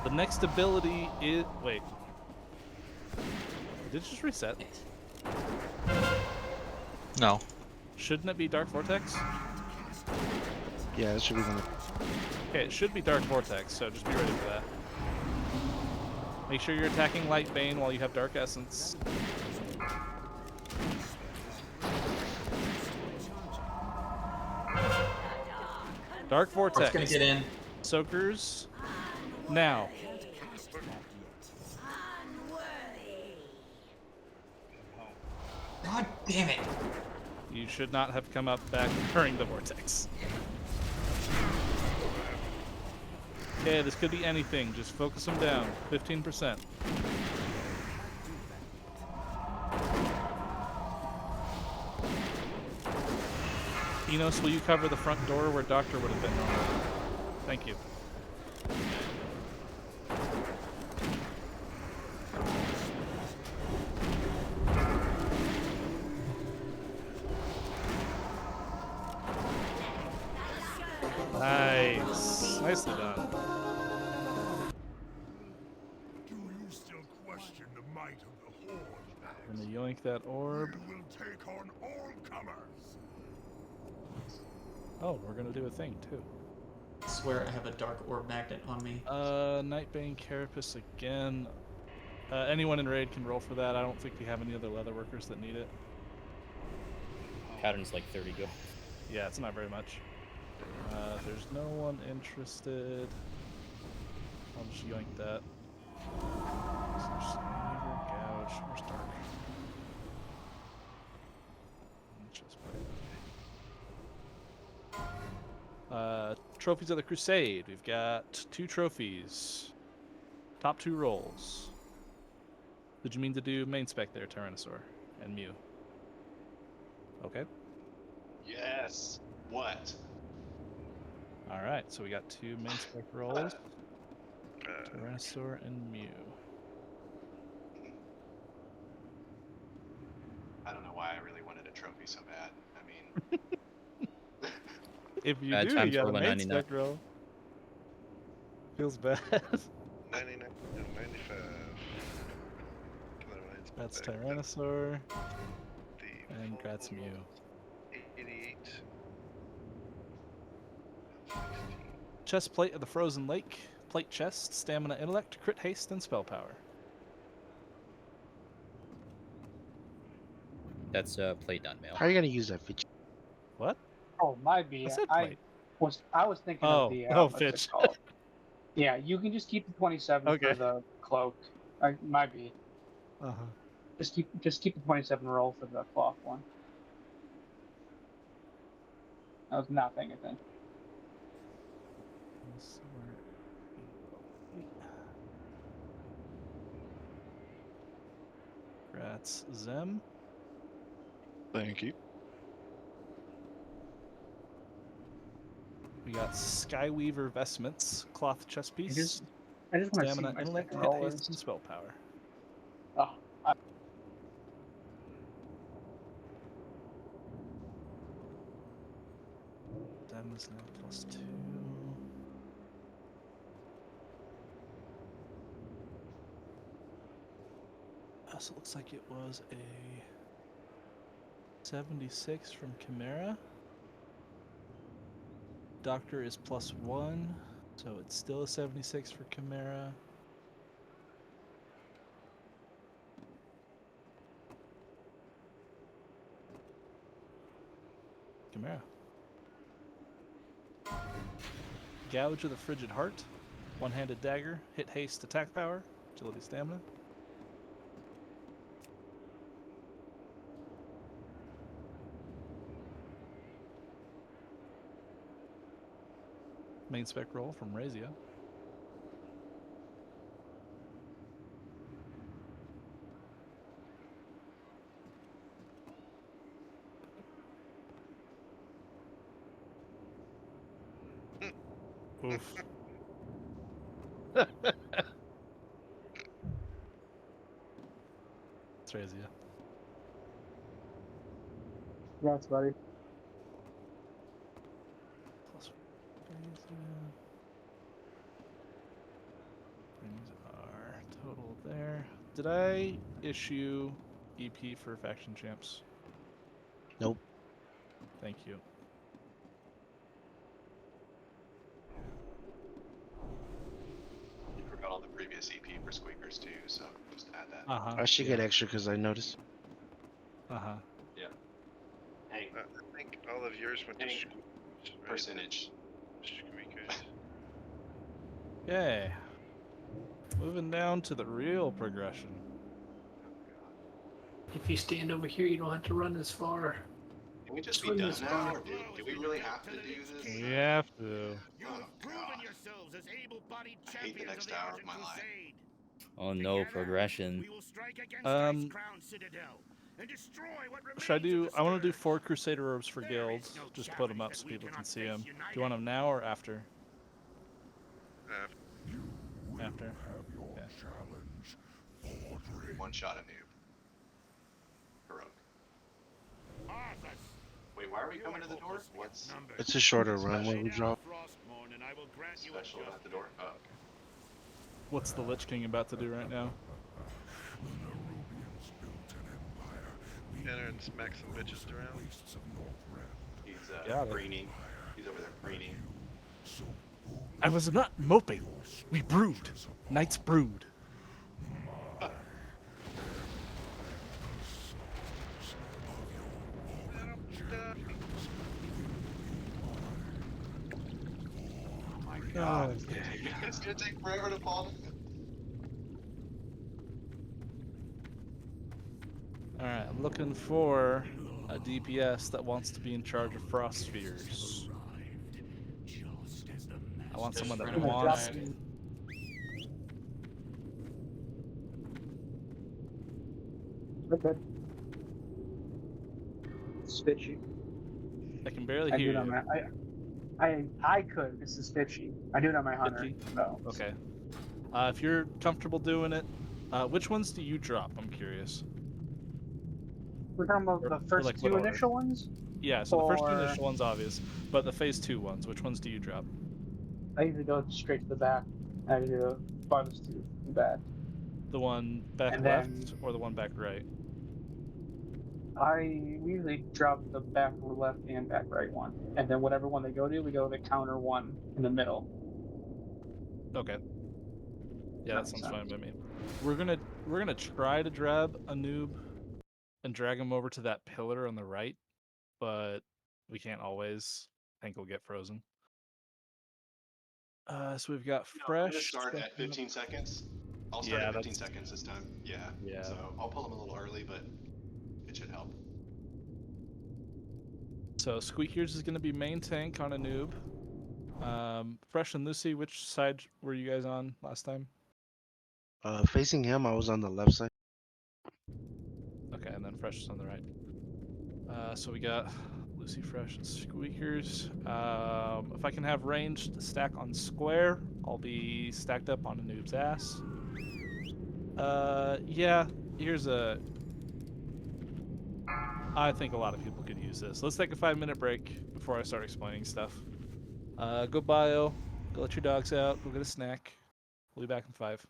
The next ability is... Wait. Did it just reset? No. Shouldn't it be Dark Vortex? Yeah, it should be one. Okay, it should be Dark Vortex, so just be ready for that. Make sure you're attacking Light Bane while you have Dark Essence. Dark Vortex. Gonna get in. Soakers. Now. God damn it. You should not have come up back during the vortex. Okay, this could be anything. Just focus them down. 15%. Enos, will you cover the front door where Doctor would have been normally? Thank you. Nice. Nicely done. Do you still question the might of the Horde, Max? I'm gonna yoink that orb. We will take on all comers. Oh, we're gonna do a thing too. I swear I have a dark orb magnet on me. Nightbane Carapace again. Anyone in raid can roll for that. I don't think we have any other leather workers that need it. Pattern's like 30 go. Yeah, it's not very much. There's no one interested. I'll just yoink that. Gouge. Where's Dark? Just trophies of the Crusade. We've got 2 trophies. Top 2 rolls. Did you mean to do main spec there, Tyrannosaur and Mew? Okay. Yes. What? Alright, so we got 2 main spec rolls. Tyrannosaur and Mew. I don't know why I really wanted a trophy so bad. I mean, If you Bad do, times you got for a main 199. spec roll. Feels bad. 99 and 95. That's Tyrannosaur. And Gratz Mew. 88. Chest plate of the Frozen Lake. Plate chest, stamina, intellect, crit haste, and spell power. That's plate done mail. How are you gonna use that feature? What? Oh, my B. I said I plate. was thinking Oh, of the oh, what's it Fitch. called? Yeah, you can just keep the 27 Okay. for the cloak. My B. Uh-huh. Just keep the 27 roll for the cloth one. I was not paying attention. Gratz Zem. Thank you. We got Skyweaver vestments, cloth chest piece, I just want to see stamina, my intellect, second hit roll haste, is. and spell power. Oh, Zem is now +2. So it looks like it was a 76 from Chimera. Doctor is +1, so it's still a 76 for Chimera. Chimera. Gouge of the Frigid Heart. One-handed dagger. Hit haste, attack power. Agility, stamina. Main spec roll from Razia. Oof. That's yeah. Congrats, buddy. Plus things are total there. Did I issue EP for faction champs? Nope. Thank you. You forgot all the previous EP for squeakers too, so just add that. Uh huh. I should get extra because I noticed. Uh huh. Yeah. Hey, I think all of yours went to Hey, squeakers, right? percentage. Squeakers. Okay. Moving down to the real progression. If you stand over here, you don't have to run as far. Can we just be Swing done this now, bar. or do we really have to do this? We have to. You have proven yourselves as able-bodied I hate the champions next of the hour of Argent my life. Crusade. Oh no, progression. We will strike against Icecrown Citadel and destroy what remains Should I do? of the I want to do Scourge. 4 Crusader robes for guilds. no Just put them up challenge so that we people can cannot see face them. Do united. you want them now or after? You After. have your Okay. challenge, Audrey. One shot a noob. Heroic. Arthas, Wait, why are we coming to the door? What's It's a shorter run when we drop. Frostmourne, and I will grant you a special at the door? Oh, okay. What's the Lich King about to do right now? When the Rubians built an empire, we Enter and smack some bitches around. wastes of Northrend. He's Got it. preening. He's over there preening. So I was not moping. We brewed. Knights brewed. Oh my god. Okay. It's gonna take forever to fall. Alright, I'm looking for a DPS that wants to be in charge of frost spheres. I want someone that friend of wants. mine. We're good. It's fishy. I can barely I hear do not you. I could. This is fishy. I do not my hunter. Fishy? No. Okay. If you're comfortable doing it, which ones do you drop? I'm curious. We're talking about Or- the or, first like, what two order? initial ones. Yeah, so the first two Or- initial ones obvious, but the phase 2 ones, which ones do you drop? I usually go straight to the back. I do the farthest to the back. The one back And left then- or the one back right? We usually drop the back left and back right one, and then whatever one they go to, we go to the counter one in the middle. Okay. Yeah, that Makes sounds sense. fine by me. We're gonna try to grab a noob and drag him over to that pillar on the right, but we can't always. I think he'll get frozen. So we've got I'm fresh. gonna start at 15 seconds. I'll start Yeah, at 15 that's- seconds this time. Yeah. Yeah. So I'll pull him a little early, but it should help. So Squeakers is gonna be main tank on a noob. Fresh and Lucy, which side were you guys on last time? Facing him, I was on the left side. Okay, and then Fresh is on the right. So we got Lucy, Fresh, and Squeakers. If I can have ranged stack on square, I'll be stacked up on a noob's ass. Yeah, here's a... I think a lot of people could use this. Let's take a 5-minute break before I start explaining stuff. Go bio, go let your dogs out, go get a snack. We'll be back in 5.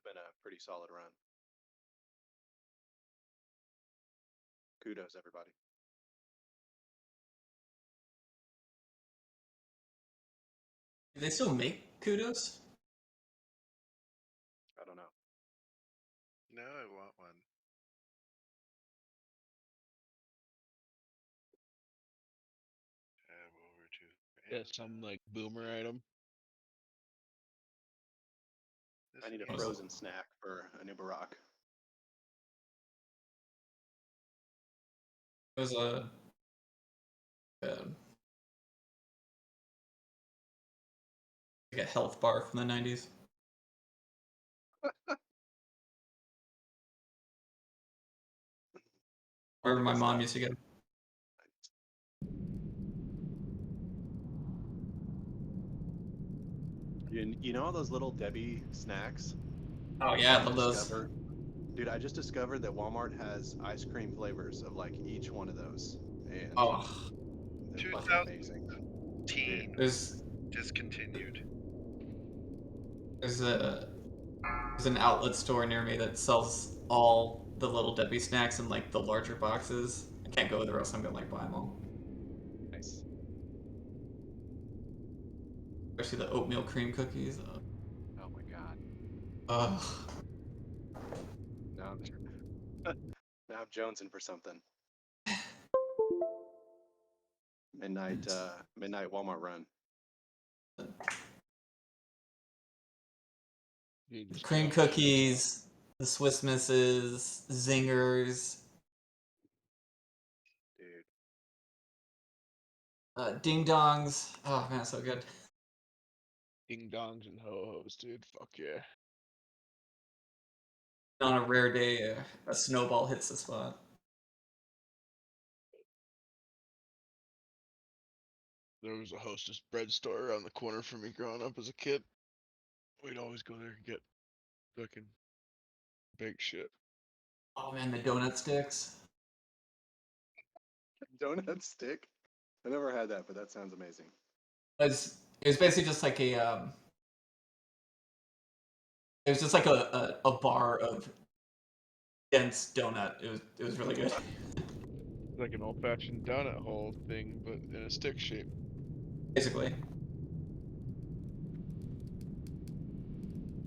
been a pretty solid run. Kudos, everybody. Do they still make kudos? I don't know. No, I want one. Tab over to Yeah, some like boomer item. I need a frozen snack for a new Barack. It was like a health bar from the 90s. Or my mom used to get. You know all those little Debbie snacks? Oh yeah, I love those. Dude, I just discovered that Walmart has ice cream flavors of like each one of those, and Oh, they're fucking amazing. There's discontinued. There's an outlet store near me that sells all the little Debbie snacks in like the larger boxes. I can't go there, else I'm gonna like buy them all. Nice. Especially the oatmeal cream cookies. Oh my god. Ugh. Now I'm jonesing for something. Midnight Walmart run. Cream cookies, the Swiss Misses, zingers, dude. Ding dongs. Oh man, so good. Ding dongs and ho hos, dude. Fuck yeah. On a rare day, a snowball hits the spot. There was a Hostess bread store around the corner from me growing up as a kid. We'd always go there and get fucking baked shit. Oh man, the donut sticks. Donut stick? I never had that, but that sounds amazing. It was basically just like a it was just like a bar of dense donut. It was really good. Like an old fashioned donut hole thing, but in a stick shape. Basically.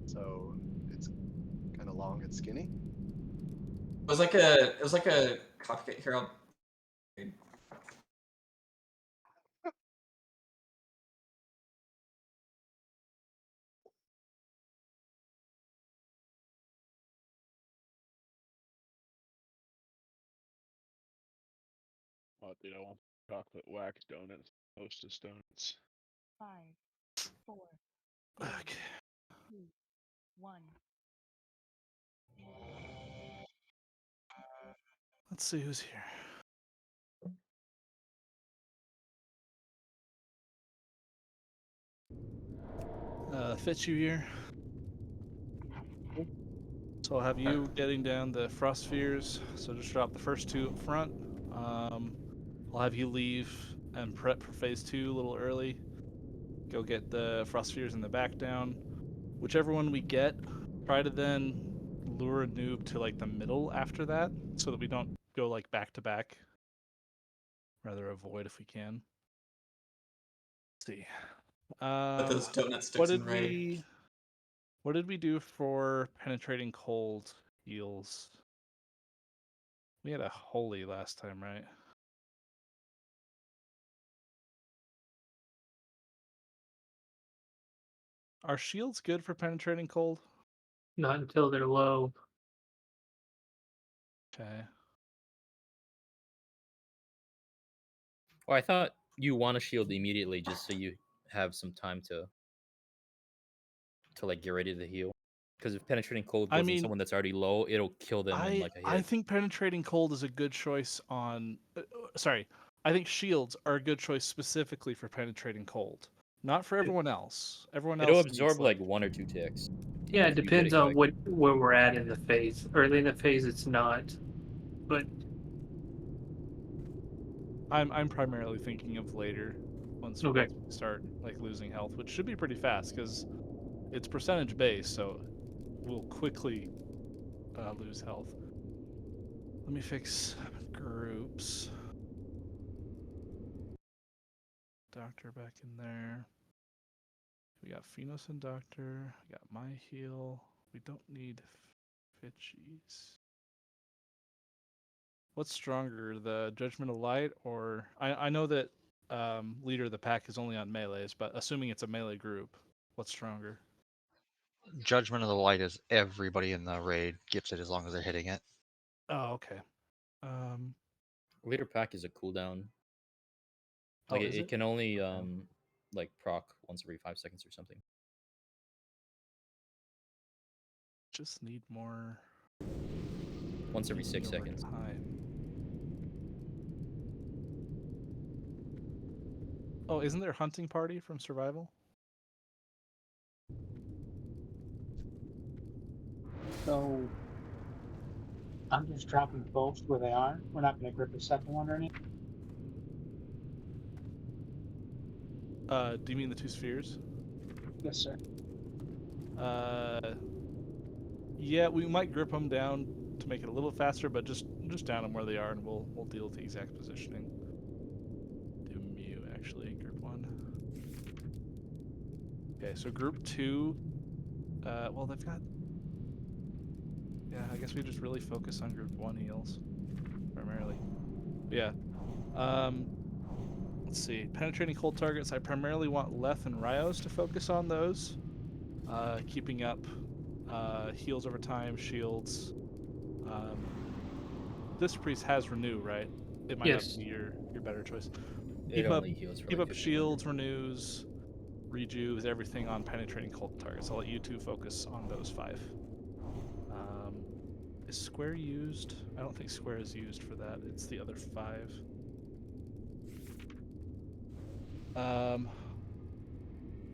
So it's kind of long and skinny. It was like a coffee cake. Here, I'll. Oh, dude, I want chocolate wax donuts, Hostess donuts. 5, 4, Okay. 2, 1. Let's see who's here. Fitz, you here? So I'll have you getting down the frost spheres. So just drop the first two up front. I'll have you leave and prep for phase 2 a little early. Go get the frost spheres in the back down. Whichever one we get, try to then lure a noob to like the middle after that, so that we don't go like back to back. Rather avoid if we can. Let's see. Put those donut sticks in raid. What did we do for penetrating cold heals? We had a holy last time, right? Are shields good for penetrating cold? Not until they're low. Okay. Or I thought you want a shield immediately just so you have some time to like get ready to heal. Because if penetrating cold goes on someone that's already low, it'll kill them in like a hit. I think penetrating cold is a good choice on. Sorry, I think shields are a good choice specifically for penetrating cold, not for everyone else. Everyone else. It'll absorb like 1 or 2 ticks. Yeah, it depends on where we're at in the phase. Early in the phase, it's not, but I'm primarily thinking of later, once we start like losing health, which should be pretty fast because it's percentage based. So will quickly lose health. Let me fix groups. Doctor back in there. We got Phenos and Doctor. We got my heal. We don't need Fitchies. What's stronger, the Judgment of Light or I know that Leader of the Pack is only on melees, but assuming it's a melee group, what's stronger? Judgment of the Light is everybody in the raid gets it as long as they're hitting it. Oh, okay. Leader pack is a cooldown. Like Oh, it, is it it? can only like proc once every 5 seconds or something. Just need more. Once every 6 over seconds. time. Oh, isn't there Hunting Party from Survival? So I'm just dropping both where they are. We're not going to grip a second one or anything. Do you mean the two spheres? Yes, sir. Yeah, we might grip them down to make it a little faster, but just down them where they are, and we'll deal with the exact positioning. Do Mew actually group 1. Okay, so group 2. Well, they've got. Yeah, I guess we just really focus on group 1 heals primarily. Yeah. Let's see. Penetrating cold targets. I primarily want Leth and Ryos to focus on those. Keeping up heals over time, shields. This priest has renew, right? It might Yes. not be your better choice. It only heals for keep like up 1500. shields, renews, rejuves, everything on penetrating cold targets. I'll let you two focus on those 5. Is square used? I don't think square is used for that. It's the other 5.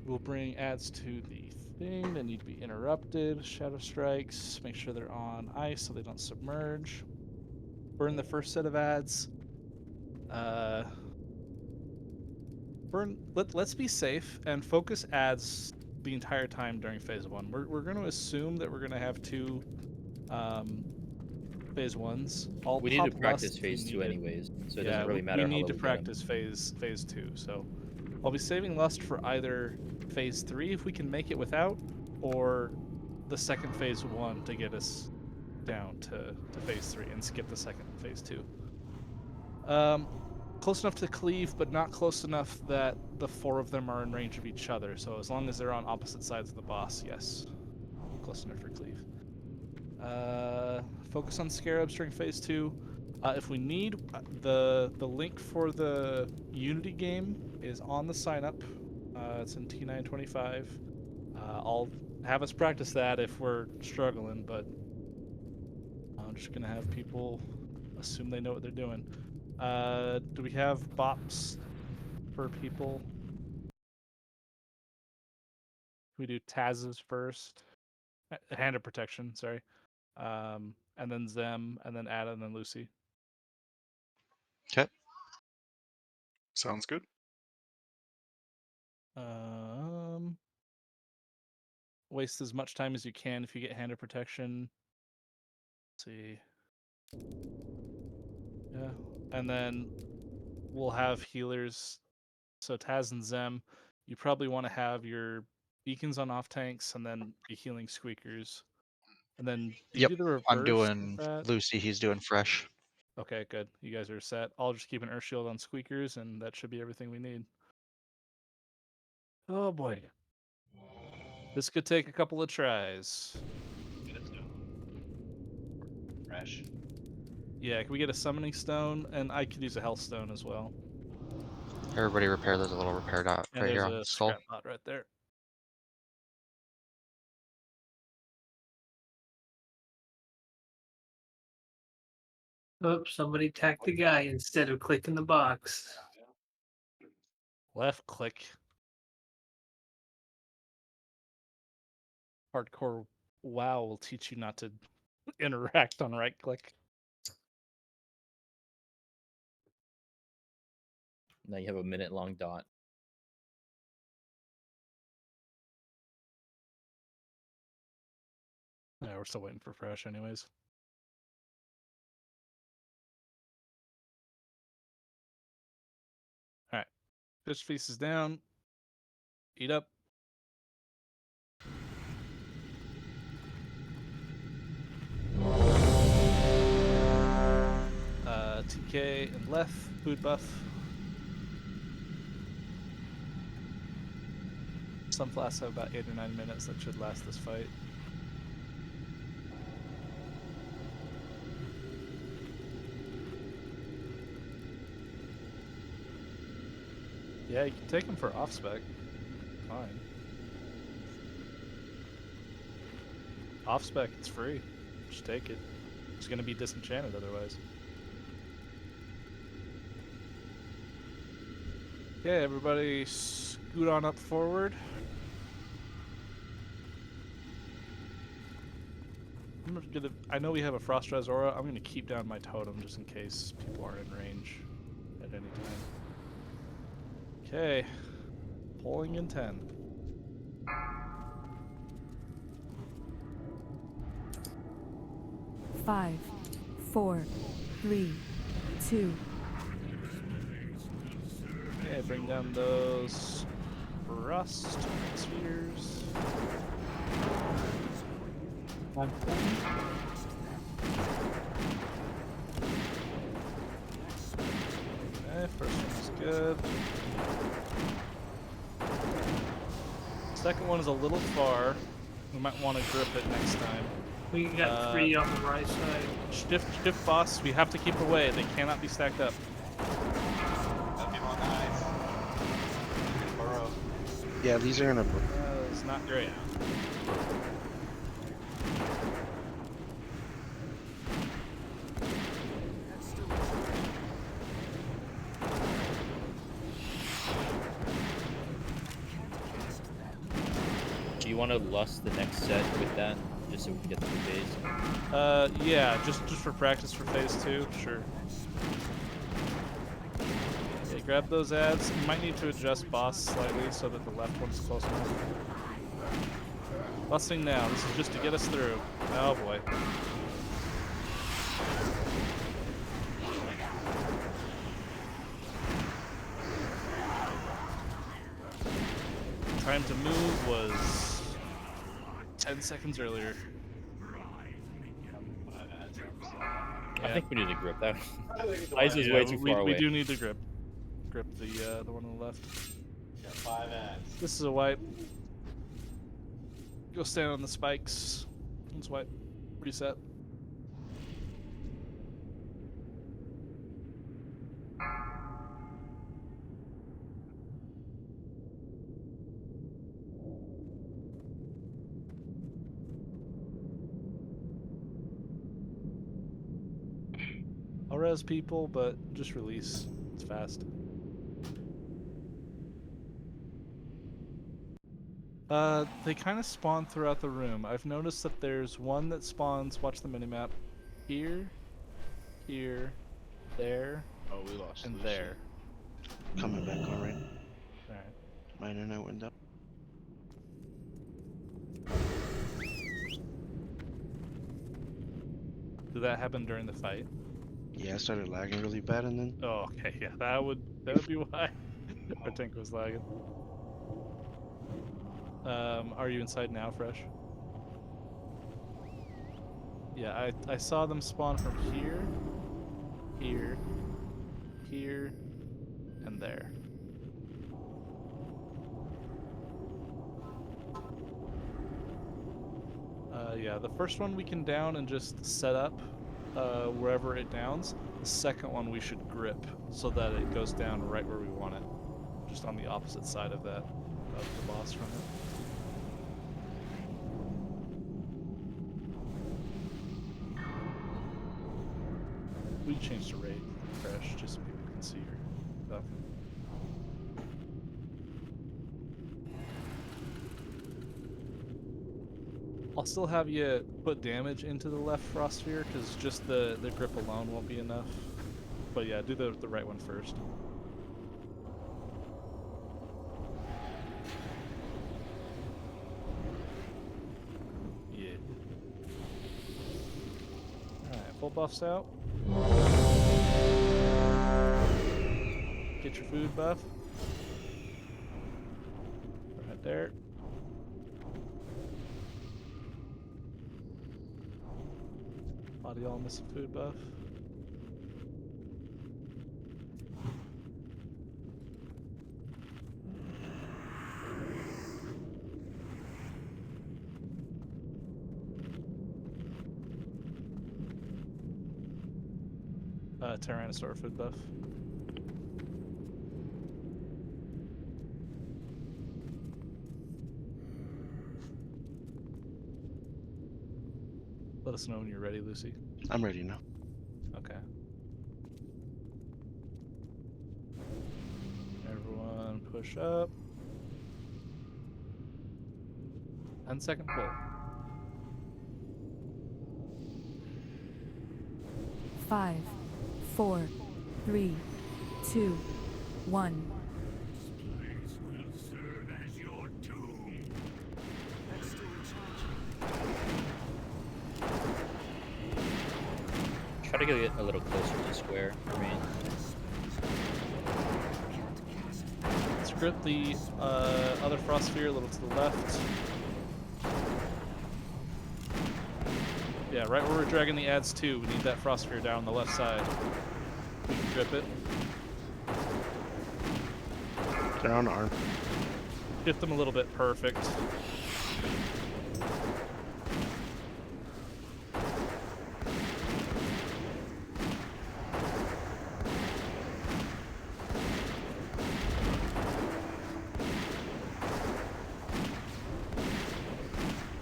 We'll bring ads to the thing. They need to be interrupted. Shadow strikes. Make sure they're on ice so they don't submerge. Burn the first set of ads. Let's be safe and focus ads the entire time during phase 1. We're going to assume that we're going to have 2 phase 1s. I'll We need pop to practice lust if we phase 2 need it. anyways, so it Yeah, doesn't really matter we how need low to we get 'em. practice phase 2. So I'll be saving lust for either phase 3 if we can make it without, or the second phase 1 to get us down to phase 3 and skip the second phase 2. Close enough to cleave, but not close enough that the 4 of them are in range of each other. So as long as they're on opposite sides of the boss, yes, close enough for cleave. Focus on scarabs during phase 2. If we need, the link for the Unity game is on the sign up. It's in T925. I'll have us practice that if we're struggling, but I'm just gonna have people assume they know what they're doing. Do we have bops for people? We do Taz's first. Hand of protection, sorry. And then Zem, and then Ada, and then Lucy. Okay. Sounds good. Waste as much time as you can if you get hand of protection. Let's see. Yeah. And then we'll have healers. So Taz and Zem, you probably want to have your beacons on off tanks and then be healing squeakers. And then do you Yep, do the reverse I'm of doing that? Lucy. He's doing fresh. Okay, good. You guys are set. I'll just keep an Earth Shield on squeakers, and that should be everything we need. Oh boy. This could take a couple of tries. Fresh. Yeah, can we get a summoning stone? And I could use a health stone as well. Everybody repair. There's a little repair dot And right there's here on a the skull. scrap bot right there. Oops, somebody tagged the guy instead of clicking the box. Left click. Hardcore WoW will teach you not to interact on right click. Now you have a minute-long dot. Yeah, we're still waiting for fresh anyways. Alright. Fish feast is down. Eat up. TK and left, food buff. Some flasks have about 8 or 9 minutes that should last this fight. Yeah, you can take them for off spec. Fine. Off spec, it's free. Just take it. It's gonna be disenchanted otherwise. Okay, everybody scoot on up forward. I know we have a Frost Res Aura. I'm gonna keep down my totem just in case people aren't in range at any time. Okay, pulling in 10. Five, 4, 3, 2. Okay, bring down those Frost Spheres. One Okay, first one's good. Second one is a little far. We might want to grip it next time. We got 3 on the right side. Shift boss, we have to keep away. They cannot be stacked up. Yeah, these are gonna. It's not great. Do you want to lust the next set with that, just so we can get the phase? Yeah, just for practice for phase 2, sure. Okay, grab those ads. You might need to adjust boss slightly so that the left one's close enough. Busting now. This is just to get us through. Oh boy. Time to move was 10 seconds earlier. I think we need to grip that. Isaac's way too far away. We do need to grip the one on the left. Got 5 ads. This is a wipe. Go stand on the spikes. Let's wipe. Reset. I'll res people, but just release. It's fast. They kind of spawn throughout the room. I've noticed that there's one that spawns, watch the minimap, here, here, there, Oh, we lost and Lucy. there. Coming back on right. Alright. My internet went down. Did that happen during the fight? Yeah, I started lagging really bad and then. Oh, okay, yeah, that would be why our tank was lagging. Are you inside now, Fresh? Yeah, I saw them spawn from here, here, here, and there. Yeah, the first one we can down and just set up wherever it downs. The second one we should grip so that it goes down right where we want it. Just on the opposite side of that, of the boss from it. We changed to raid Fresh just so people can see your stuff. I'll still have you put damage into the left frost sphere because just the grip alone won't be enough. But yeah, do the right one first. Yeah. Full buffs out. Get your food buff. Right there. A lot of y'all missing food buff. Tyrannosaur food buff. Let us know when you're ready, Lucy. I'm ready now. Okay. Everyone push up. 10-second pull. 5, 4, 3, 2, 1. Try to get a little closer to square for me. Script the other frost sphere a little to the left. Yeah, right where we're dragging the adds to, we need that frost sphere down on the left side. We can grip it. They're on arm. Shift them a little bit, perfect.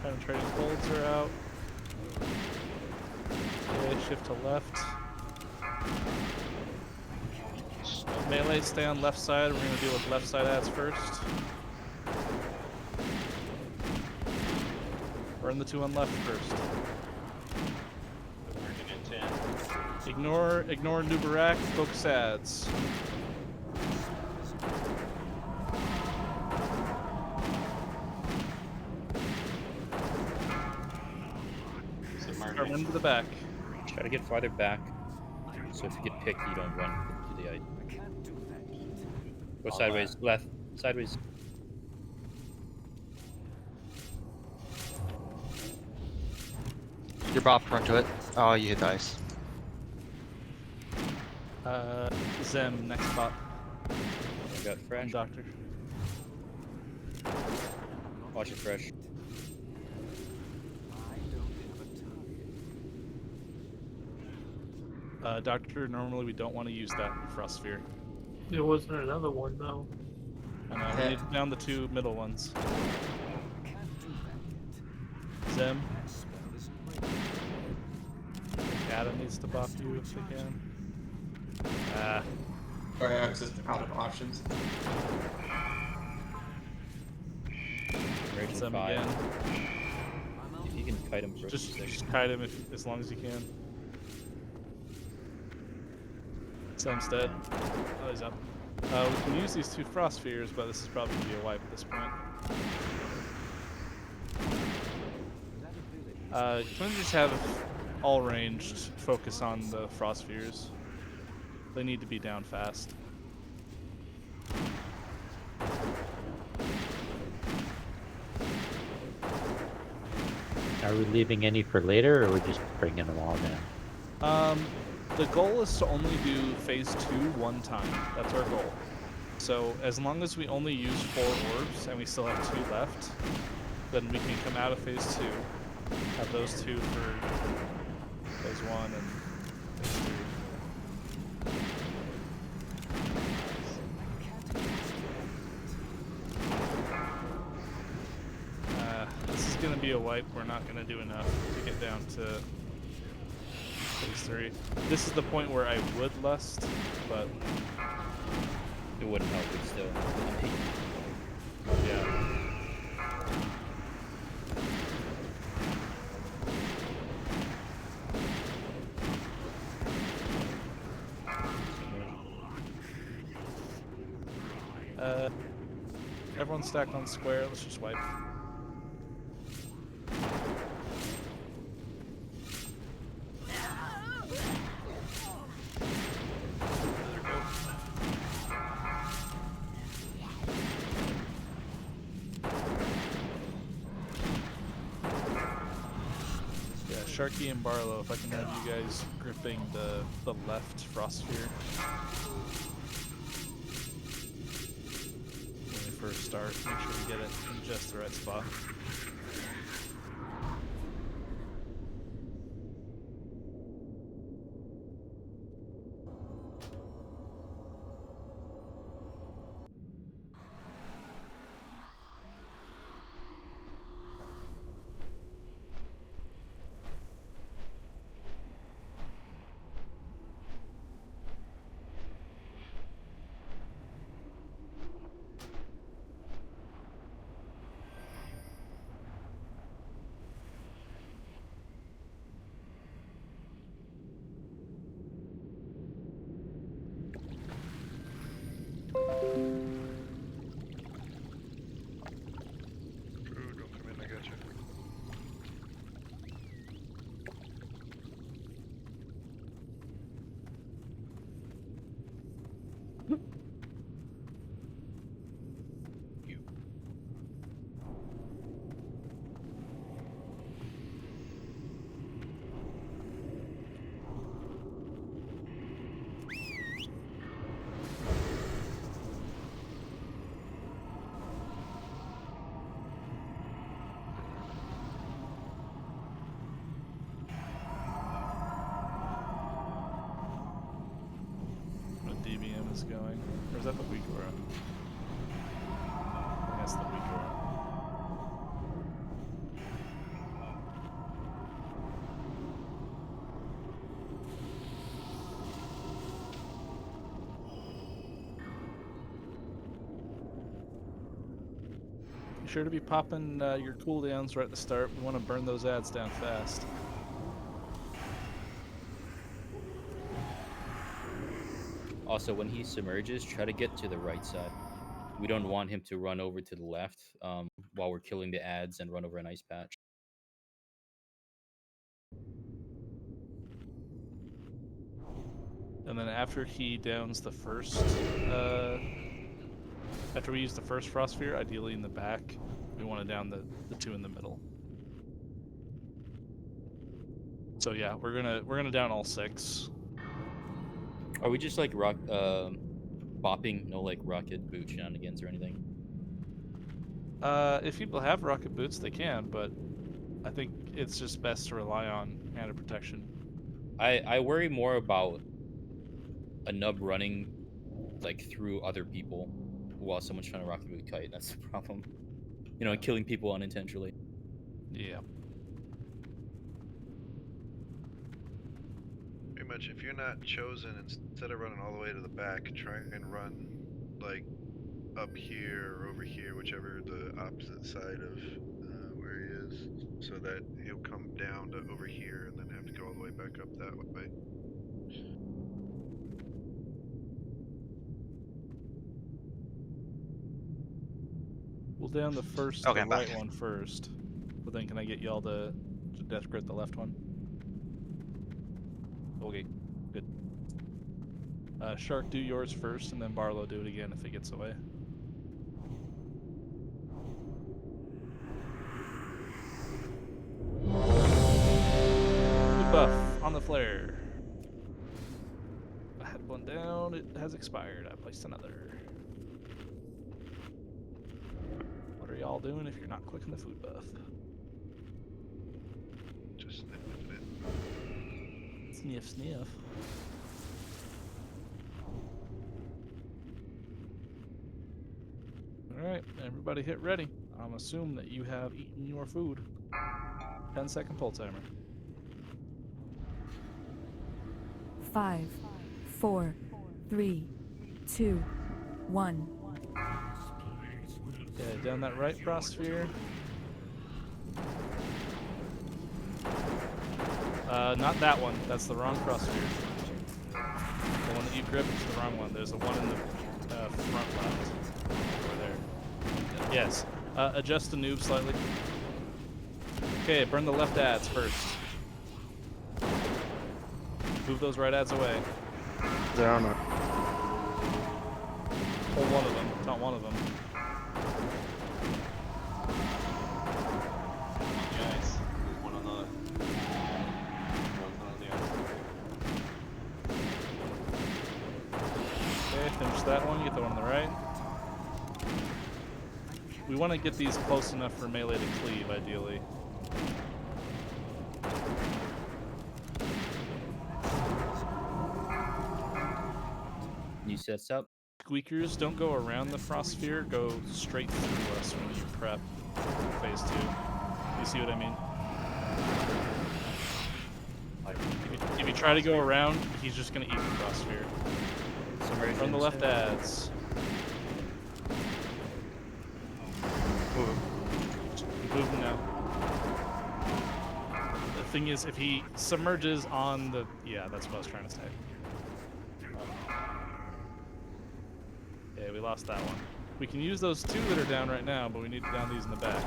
Penetrating folds are out. Okay, shift to left. Melee, stay on left side. We're going to deal with left side adds first. Burn the two on left first. Ignore Nubarak, focus adds. Run to the back. Try to get farther back, so if you get picked, you don't run to the item. Go sideways, left, sideways. You're bopped, run to it. Oh, you hit the ice. Zem, next spot. I got fresh. Doctor. Watch it fresh. Doctor, normally we don't want to use that frost sphere. There wasn't another one though. I know, we need down the two middle ones. Zem. Adam needs to buff you if they can. Ah. Sorry, I was just out of options. Zem again. If you can kite him for just kite him as long as you can. Zem's dead. Oh, he's up. We can use these two frost spheres, but this is probably going to be a wipe at this point. Can we just have all ranged focus on the frost spheres? They need to be down fast. Are we leaving any for later, or are we just bringing them all now? The goal is to only do phase 2 one time. That's our goal. So as long as we only use 4 orbs and we still have 2 left, then we can come out of phase 2, have those 2 for phase 1 and phase 2. This is going to be a wipe. We're not going to do enough to get down to phase 3. This is the point where I would lust, but it wouldn't help it still. Yeah. Everyone's stacked on square. Let's just wipe. Sharky and Barlow, if I can have you guys gripping the left frost sphere. When we first start, make sure we get it in just the right spot. Crew, don't come in, I got you. DBM is going. Or is that the Weekora? I think that's the Weekora. Be sure to be popping your cooldowns right at the start. We want to burn those ads down fast. Also, when he submerges, try to get to the right side. We don't want him to run over to the left while we're killing the ads and run over an ice patch. And then after he downs the first, after we use the first frost sphere, ideally in the back, we want to down the two in the middle. So yeah, we're gonna down all 6. Are we just like bopping? No like rocket boot shenanigans or anything? If people have rocket boots, they can, but I think it's just best to rely on hand of protection. I worry more about a nub running like through other people while someone's trying to rocket boot kite. That's the problem. You know, killing people unintentionally. Yeah. Pretty much, if you're not chosen, instead of running all the way to the back, try and run like up here or over here, whichever the opposite side of where he is, so that he'll come down to over here and then have to go all the way back up that way. We'll down the first, Okay, the I'm right back. one first. But then can I get y'all to death grit the left one? Okay, good. Shark, do yours first, and then Barlow do it again if it gets away. Food buff on the flare. I had one down, it has expired. I placed another. What are y'all doing if you're not clicking the food buff? Just sniffing it. Sniff, sniff. Alright, everybody hit ready. I'm assuming that you have eaten your food. 10-second pull timer. 5, 4, 3, 2, 1. Okay, down that right frost sphere. Not that one. That's the wrong frost sphere. The one that you gripped is the wrong one. There's a one in the front left. Over there. Yes. Adjust the noob slightly. Okay, burn the left ads first. Move those right ads away. There are not. Pull one of them, not one of them. Guys, there's one on the Finish that one, get the one on the right. We want to get these close enough for melee to cleave, ideally. New sets up. Squeakers, don't go around the frost sphere, go straight through us when you prep phase 2. You see what I mean? If you try to go around, he's just going to eat the frost sphere. From the left adds. Move him now. The thing is, if he submerges on the... Yeah, that's what I was trying to say. Yeah, we lost that one. We can use those 2 that are down right now, but we need to down these in the back.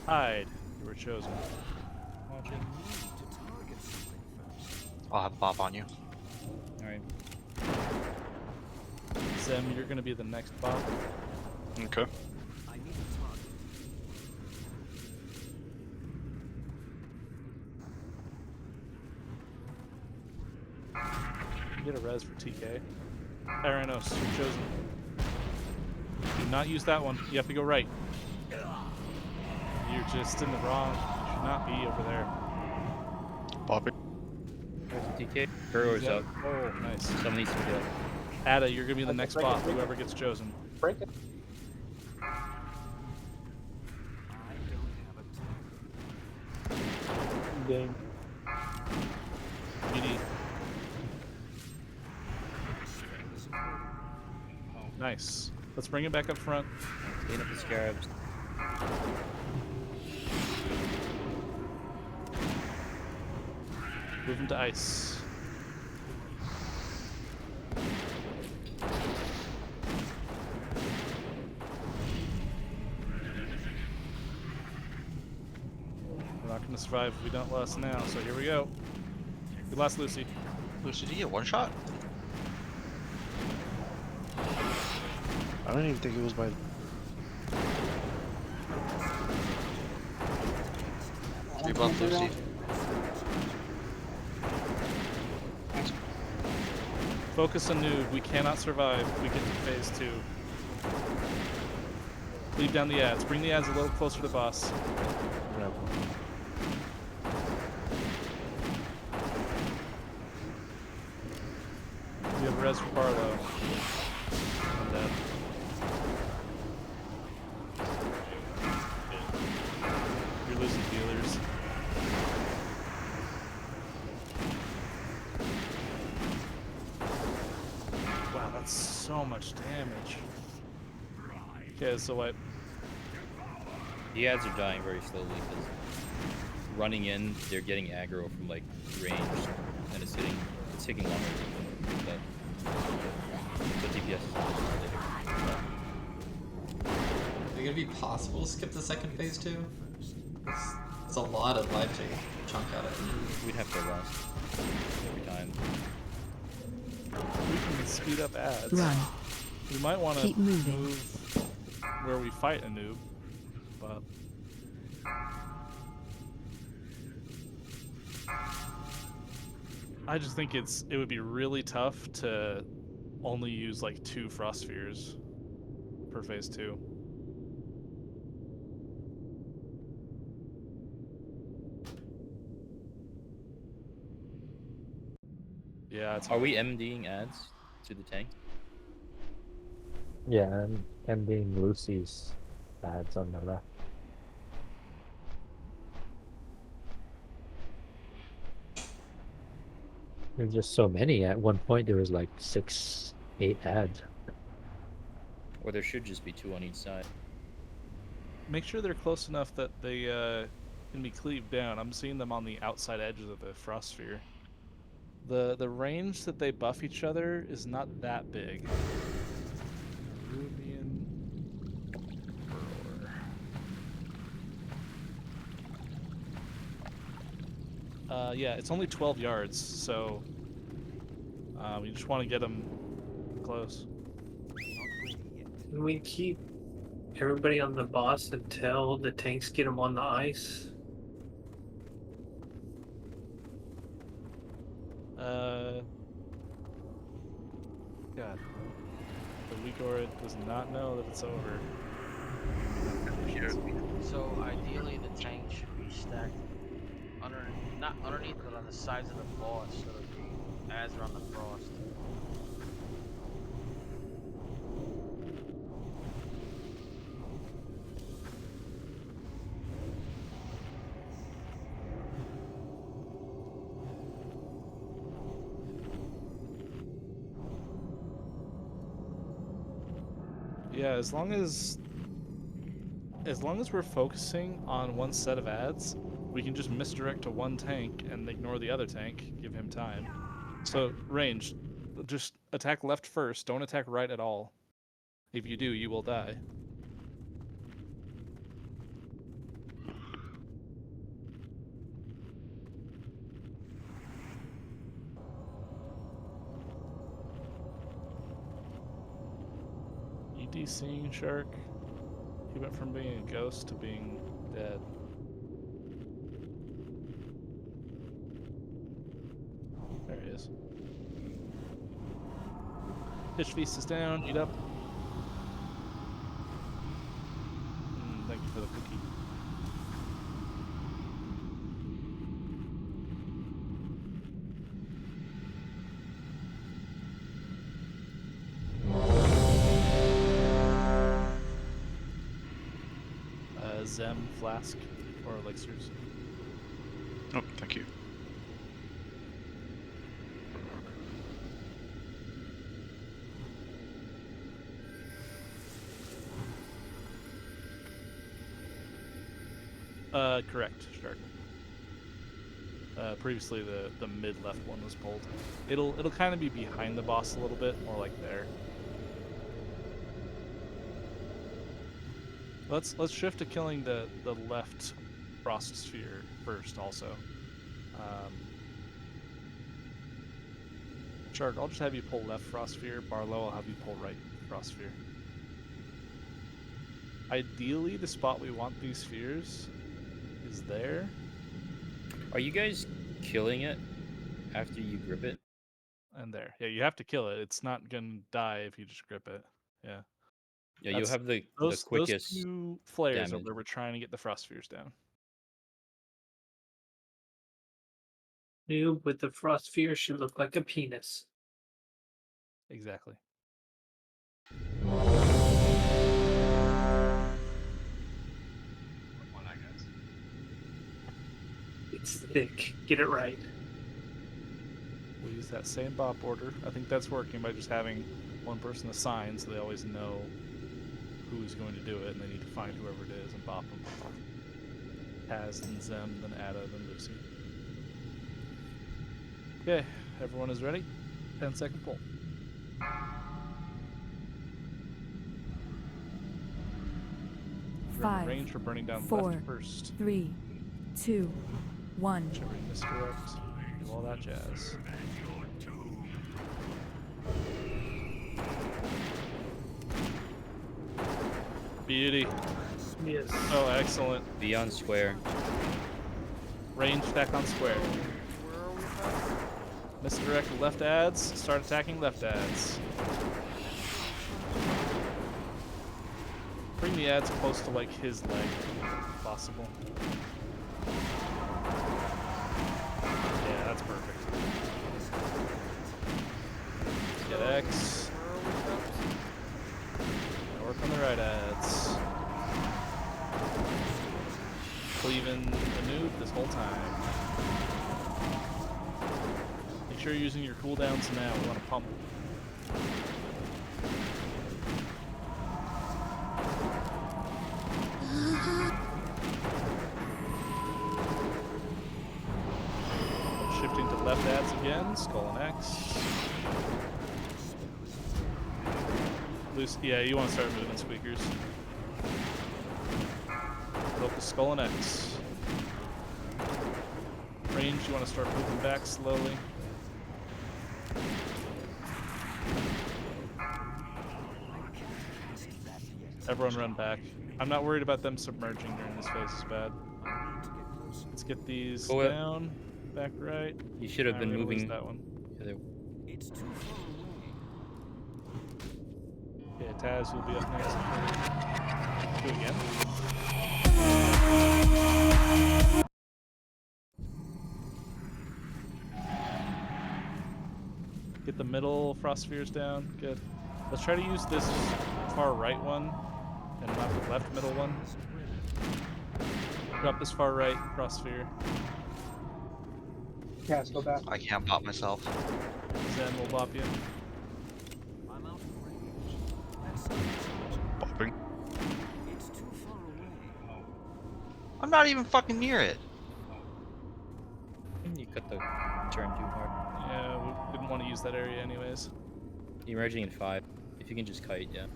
Hide. You were chosen. Watch it. I'll have a bop on you. Alright. Zem, you're going to be the next bot. Okay. Get a res for TK. Aranos, you're chosen. Do not use that one. You have to go right. You're just in the wrong. You should not be over there. Bobby. TK. Burrow's up. Oh, nice. Someone needs to go. Ada, you're gonna be the next bot. Whoever gets chosen. Break it. Dang. BD. Nice. Let's bring it back up front. Clean up the scarabs. Move him to ice. We're not going to survive if we don't last now, so here we go. We lost Lucy. Lucy, did you get one shot? I don't even think it was by. Three buff Lucy. Focus on noob. We cannot survive if we get to phase 2. Leave down the ads. Bring the ads a little closer to the boss. We have res for Barlow. I'm dead. You're losing healers. Wow, that's so much damage. Okay, so what? The ads are dying very slowly because running in, they're getting aggro from like range, and it's taking longer. But so DPS is Is it gonna be possible to skip the second phase too? It's a lot of life to chunk out of it. We'd have to rest every time. We can speed up ads. Run. We might want to Keep moving. move where we fight a noob, but I just think it would be really tough to only use like 2 frost spheres per phase 2. Yeah, it's Are we MDing ads to the tank? Yeah, I'm being Lucy's ads on the left. There's just so many. At one point, there was like 6, 8 ads. Or there should just be 2 on each side. Make sure they're close enough that they can be cleaved down. I'm seeing them on the outside edges of the frost sphere. The range that they buff each other is not that big. Rubian Burrower. Yeah, it's only 12 yards, so you just want to get them close. Can we keep everybody on the boss until the tanks get them on the ice? God. Igor does not know that it's over. So ideally, the tank should be stacked under, not underneath, but on the sides of the boss, so that the ads are on the frost. Yeah, as long as we're focusing on one set of ads, we can just misdirect to one tank and ignore the other tank, give him time. So, range, just attack left first, don't attack right at all. If you do, you will die. EDCing Shark? He went from being a ghost to being dead. There he is. Pitch Feast is down, eat up. Thank you for the cookie. Zem, flask, or elixirs. Oh, thank you. Correct, Shark. Previously the mid left one was pulled. It'll kind of be behind the boss a little bit, more like there. Let's shift to killing the left frost sphere first also. Shark, I'll just have you pull left frost sphere. Barlow, I'll have you pull right frost sphere. Ideally, the spot we want these spheres is there. Are you guys killing it after you grip it? And there. Yeah, you have to kill it. It's not gonna die if you just grip it. Yeah. Yeah, you'll have the those quickest two flares damage. are where we're trying to get the frost spheres down. Noob with the frost sphere should look like a penis. Exactly. It's thick. Get it right. We'll use that same bop order. I think that's working by just having one person assign so they always know who's going to do it, and they need to find whoever it is and bop them. Taz, then Zem, then Ada, then Lucy. Okay, everyone is ready. 10-second pull. Remember, 5, range for burning down 4, left first. 3, 2, 1. Whichever you misdirect, do all that jazz. Beauty. Yes. Oh, excellent. Be on square. Range back on square. Misdirect left ads. Start attacking left ads. Bring the ads close to like his leg, if possible. Yeah, that's perfect. Get X. Now work on the right ads. Cleaving a noob this whole time. Make sure you're using your cooldowns now. We want to pump. Shifting to left ads again. Skull and X. Loose. Yeah, you want to start moving squeakers. Focus Skull and X. Range, you want to start moving back slowly. Everyone run back. I'm not worried about them submerging during this phase is bad. Let's get these down. Back right. You should have been moving that one. Yeah, It's too far away. Okay, Taz, you'll be up next. Do it again. Get the middle frost spheres down. Good. Let's try to use this far right one and not the left middle one. Drop this far right frost sphere. Yeah, let's go back. I can't pop myself. Zen will bop you. I'm out of range. That's Bopping. It's too far away. I'm not even fucking near it. You cut the turn too hard. Yeah, we didn't want to use that area anyways. Emerging in 5. If you can just kite, yeah.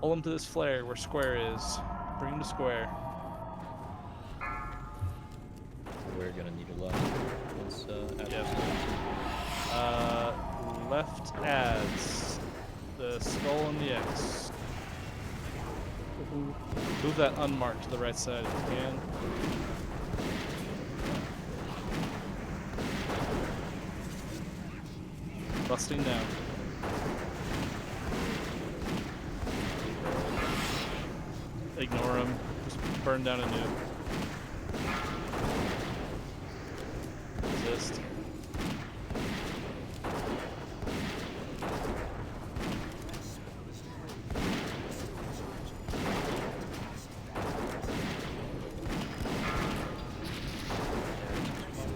Pull him to this flare where square is. Bring him to square. We're gonna need a lot. Once, Left adds the skull and the X. Move that unmarked to the right side if you can. Busting now. Ignore him. Just burn down a nuke. Resist.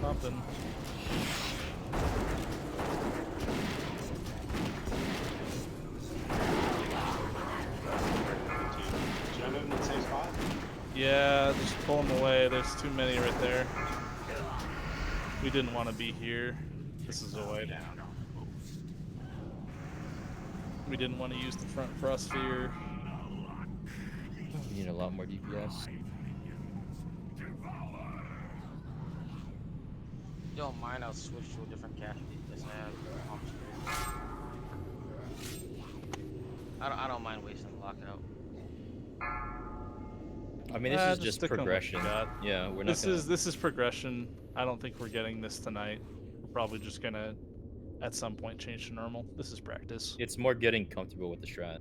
Pumping. Should I move in the same spot? Yeah, just pull them away. There's too many right there. We didn't want to be here. This is a way. We didn't want to use the front frost sphere. You need a lot more DPS. Don't mind, I'll switch to a different casualty because I have pumps. I don't mind wasting lockout. I mean, this is just stick on what we progression. got. Yeah, we're not This is progression. I don't think we're getting this tonight. We're probably just gonna, at some point, change to normal. This is practice. It's more getting comfortable with the strat.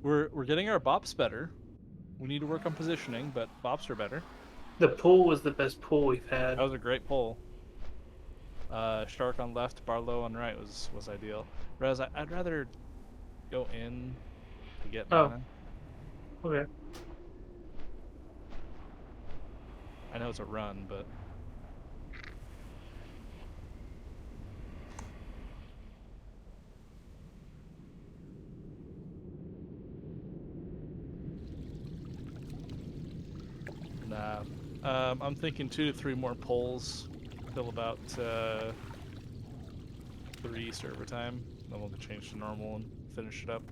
We're getting our bops better. We need to work on positioning, but bops are better. The pull was the best pull we've had. That was a great pull. Shark on left, Barlow on right was ideal. Whereas I'd rather go in to get mana. Okay. I know it's a run, but nah. I'm thinking 2 to 3 more pulls till about 3 server time. Then we'll change to normal and finish it up.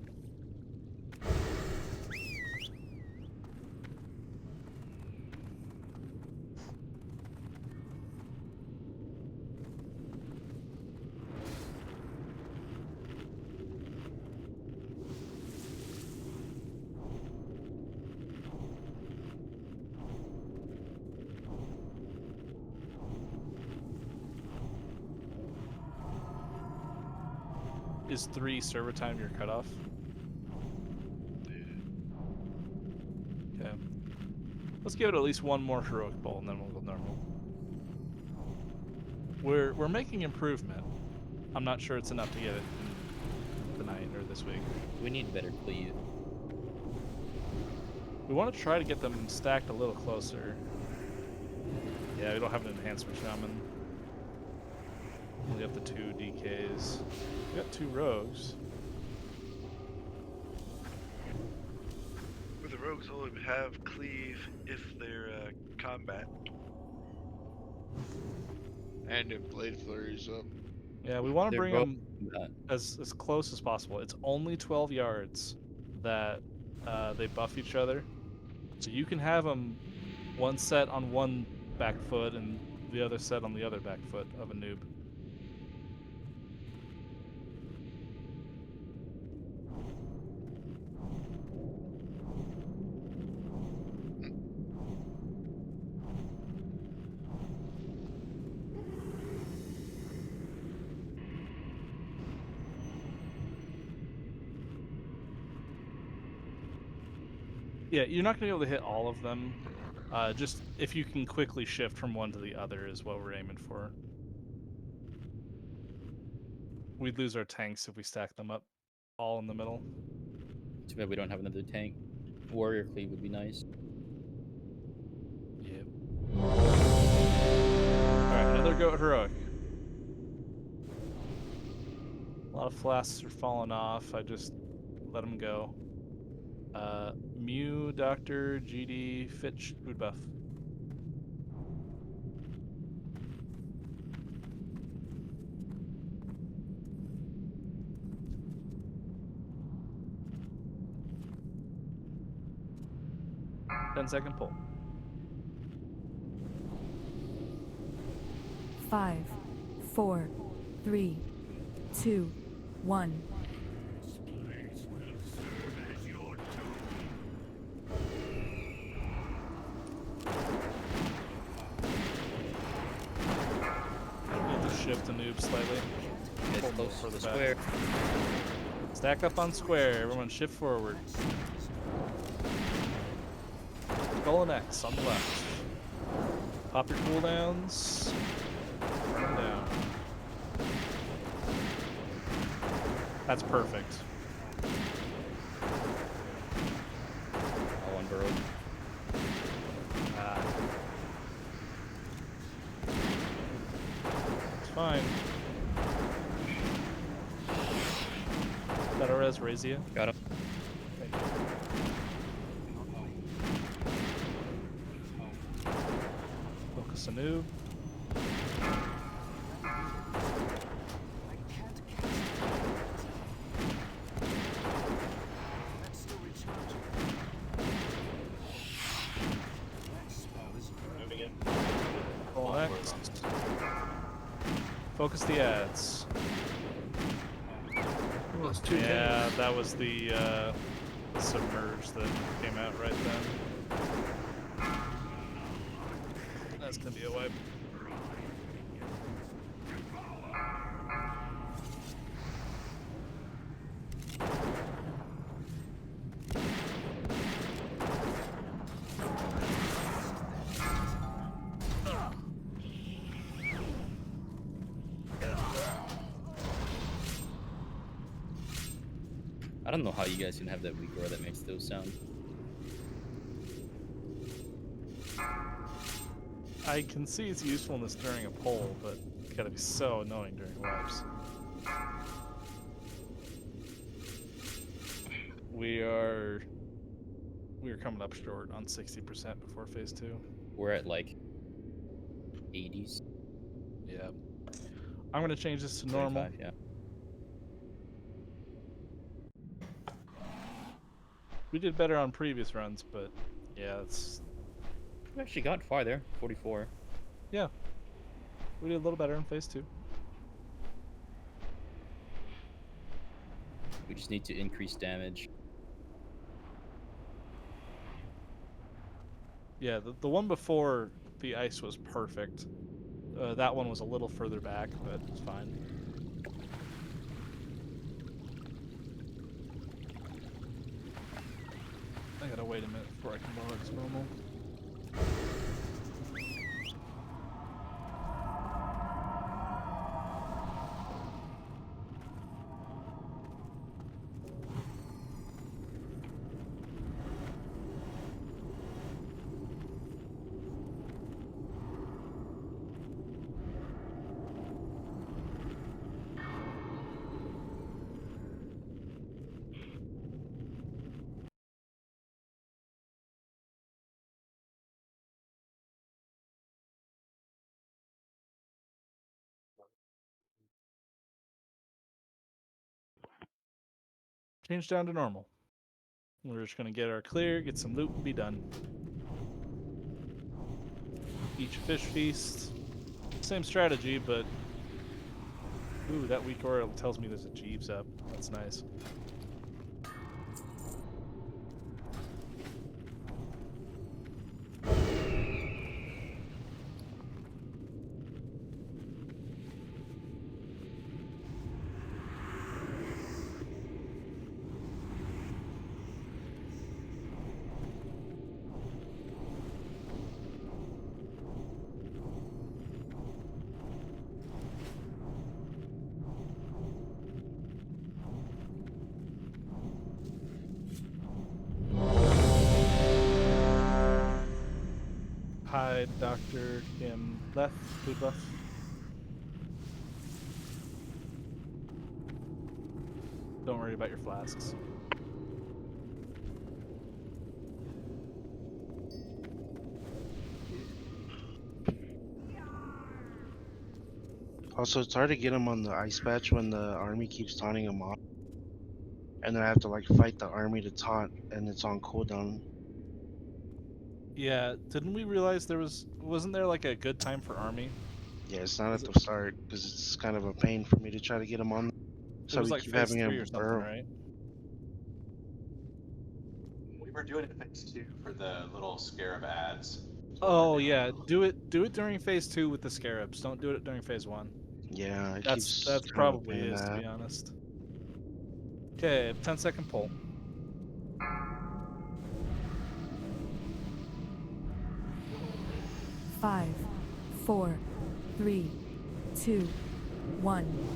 Is 3 server time your cutoff? Okay. Let's give it at least one more heroic bowl and then we'll go normal. We're making improvement. I'm not sure it's enough to get it tonight or this week. We need better cleave. We want to try to get them stacked a little closer. Yeah, we don't have an enhancement shaman. We have the 2 DKs. We got 2 rogues. But the rogues only have cleave if they're combat. And if blade flurries up. Yeah, we want to They're bring both them as close as possible. It's only 12 yards that they buff each other. So you can have them one set on one back foot and the other set on the other back foot of a noob. Yeah, you're not going to be able to hit all of them. Just if you can quickly shift from one to the other is what we're aiming for. We'd lose our tanks if we stack them up all in the middle. Too bad we don't have another tank. Warrior cleave would be nice. Yep. Alright, another goat heroic. A lot of flasks are falling off. I just let them go. Mew, Doctor, GD, Fitch, food buff. Ten-second pull. 5, 4, 3, 2, 1. Shift the noob slightly. Get close for the square. Stack up on square. Everyone shift forward. Skull and X on the left. Pop your cooldowns. Burn them down. That's perfect. One burrow. Fine. Better res, Razia. Got him. Thank you. Focus a noob. Roll X. Focus the ads. Well, it's two Yeah, tanks. that was the submerge that came out right then. That's gonna be a wipe. I don't know how you guys can have that weak roar that makes those sound. I can see its usefulness during a poll, but it's gotta be so annoying during wipes. We're coming up short on 60% before phase 2. We're at like 80s. Yeah. I'm gonna change this to normal. 25, yeah. We did better on previous runs, but yeah, it's... We actually got far there, 44. Yeah. We did a little better in phase 2. We just need to increase damage. Yeah, the one before the ice was perfect. That one was a little further back, but it's fine. I gotta wait a minute before I can lower it to normal. Change down to normal. We're just gonna get our clear, get some loot, and be done. Each fish feast. Same strategy, but... Ooh, that weak aura tells me there's a Jeeves up. That's nice. hide Dr. Kim left, food buff. Don't worry about your flasks. Also, it's hard to get him on the ice patch when the army keeps taunting him off. And then I have to like fight the army to taunt, and it's on cooldown. Yeah, didn't we realize wasn't there like a good time for army? Yeah, it's not at the start because it's kind of a pain for me to try to get him on. It So was we like keep phase having 3 him or something, burrow. right? We were doing it in phase 2 for the little scarab ads. Oh yeah, do it during phase 2 with the scarabs. Don't do it during phase 1. Yeah, it That's keeps kind of a probably pain in is, the to ass. be honest. Okay, 10-second pull. Five, 4, 3, 2, 1.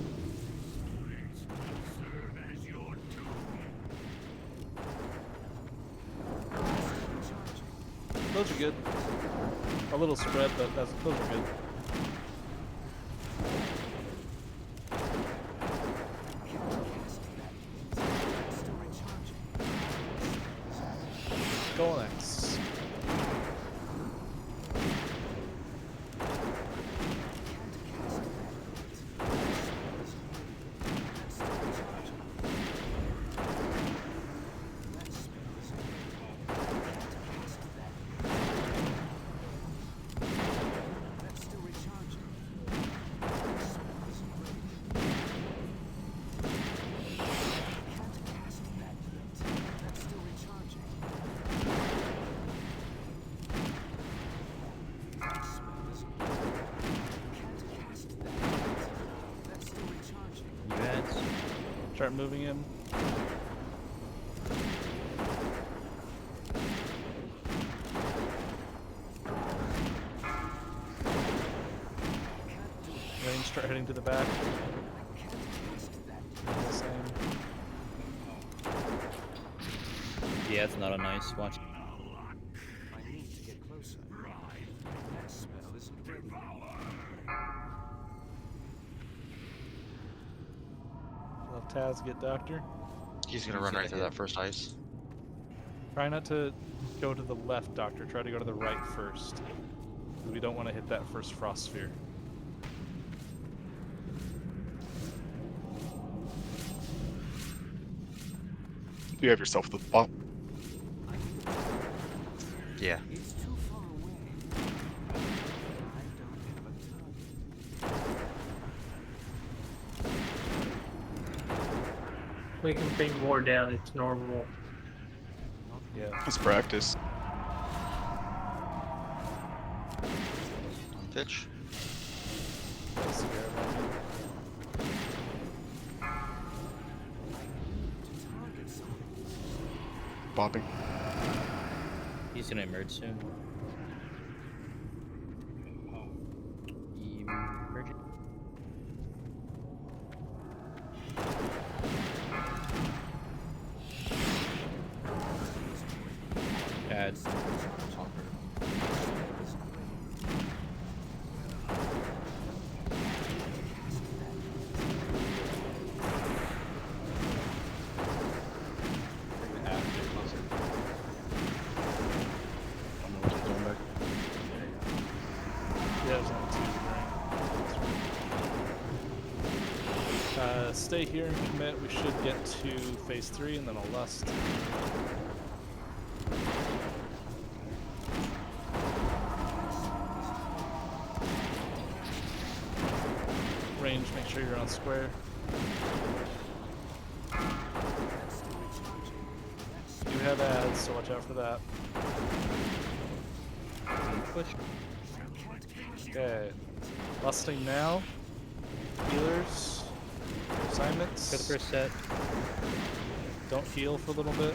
Those are good. A little spread, but those are good. Golex. Start moving him. Range, start heading to the back. The same. Yeah, it's not a nice watch. I need to get closer. That spell isn't ready. Let Taz get Doctor. He's gonna run right through that first ice. Try not to go to the left, Doctor. Try to go to the right first. We don't want to hit that first frost sphere. You have yourself the bop. Yeah. It's too far away. I don't have a target. We can bring more down. It's normal. Yeah. It's practice. Pitch. Bopping. He's gonna emerge soon. Emerging. Ads. Stay here and commit. We should get to phase 3 and then a lust. Range, make sure you're on square. You have ads, so watch out for that. Push. Okay. Lusting now. Healers. Assignments. For the first set. Don't heal for a little bit.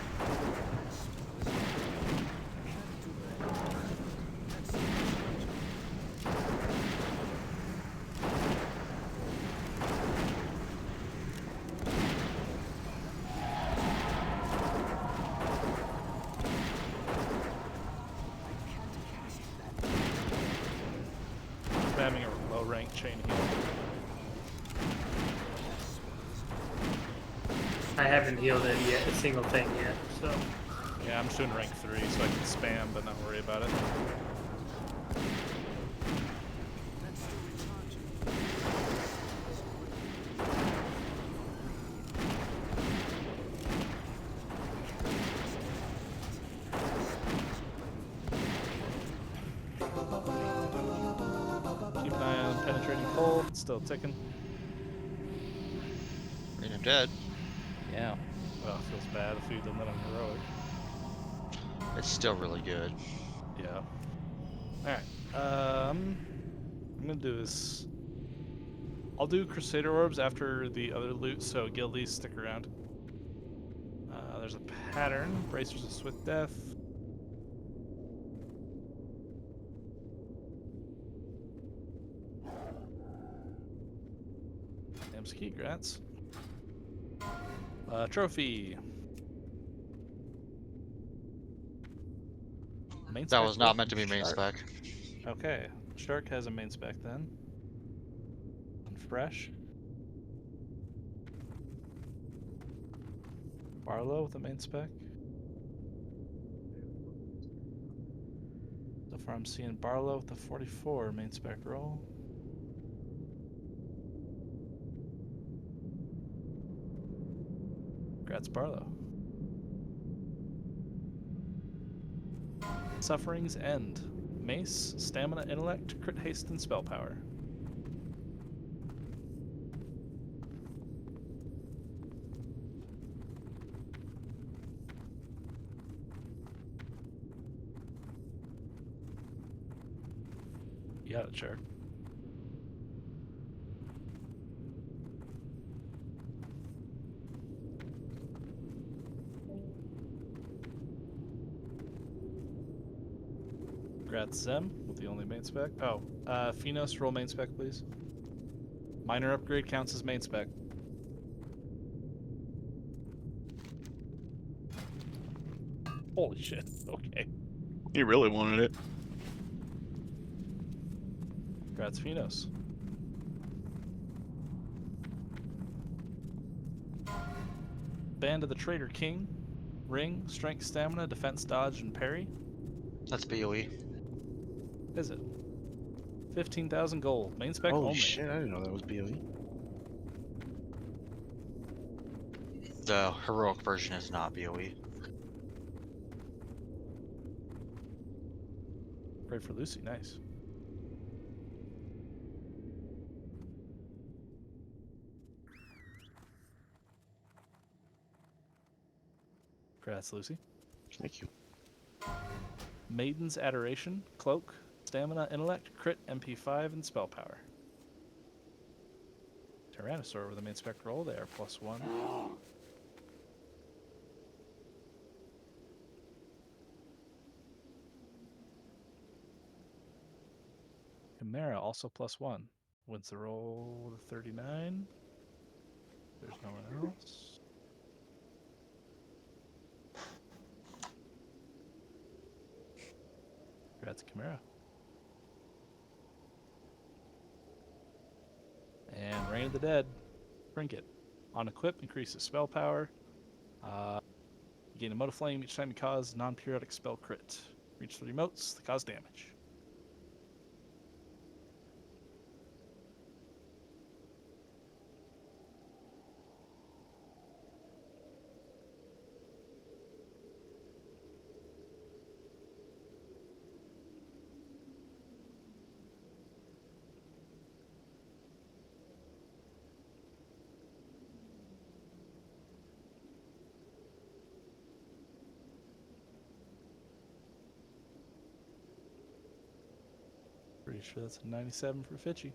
rank chain heal. I haven't healed it yet, a single thing yet, so. Yeah, I'm just doing rank 3 so I can spam but not worry about it. Keep an eye on penetrating cold, it's still ticking. I'm dead. Yeah. Oh, it feels bad if we done that on heroic. It's still really good. Yeah. Alright. I'm gonna do this. I'll do Crusader Orbs after the other loot, so guildies stick around. There's a pattern. Bracers of Swift Death. Damn grants. Trophy. Main That spec was not roll meant to from be main Shark. spec. Okay, Shark has a main spec then. And Fresh. Barlow with a main spec. So far I'm seeing Barlow with the 44 main spec roll. Congrats, Barlow. Suffering's End. Mace, Stamina, Intellect, Crit Haste, and Spell Power. You got it, Shark. Congrats, Zem, with the only main spec. Oh, Phenos, roll main spec, please. Minor upgrade counts as main spec. Holy shit, okay. He really wanted it. Congrats, Phenos. Band of the Traitor King. Ring, Strength, Stamina, Defense, Dodge, and Parry. That's BOE. Is it? 15,000 gold. Main spec Holy only. shit, I didn't know that was BOE. The heroic version is not BOE. Great for Lucy, nice. Congrats, Lucy. Thank you. Maiden's Adoration, Cloak, Stamina, Intellect, Crit, MP5, and Spell Power. Tyrannosaur with a main spec roll, they are +1. Chimera also +1. Wins the roll with a 39. There's no one else. Congrats, Chimera. And Reign of the Dead, Trinket. On equip, increases spell power. You gain a mode of flame each time you cause non-periodic spell crit. Reach 3 motes, they cause damage. Pretty sure that's a 97 for Fitchy,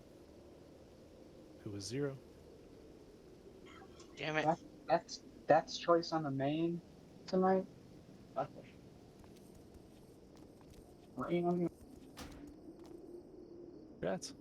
who was 0. Damn it. That's choice on the main tonight. Okay. Rain on you. Congrats.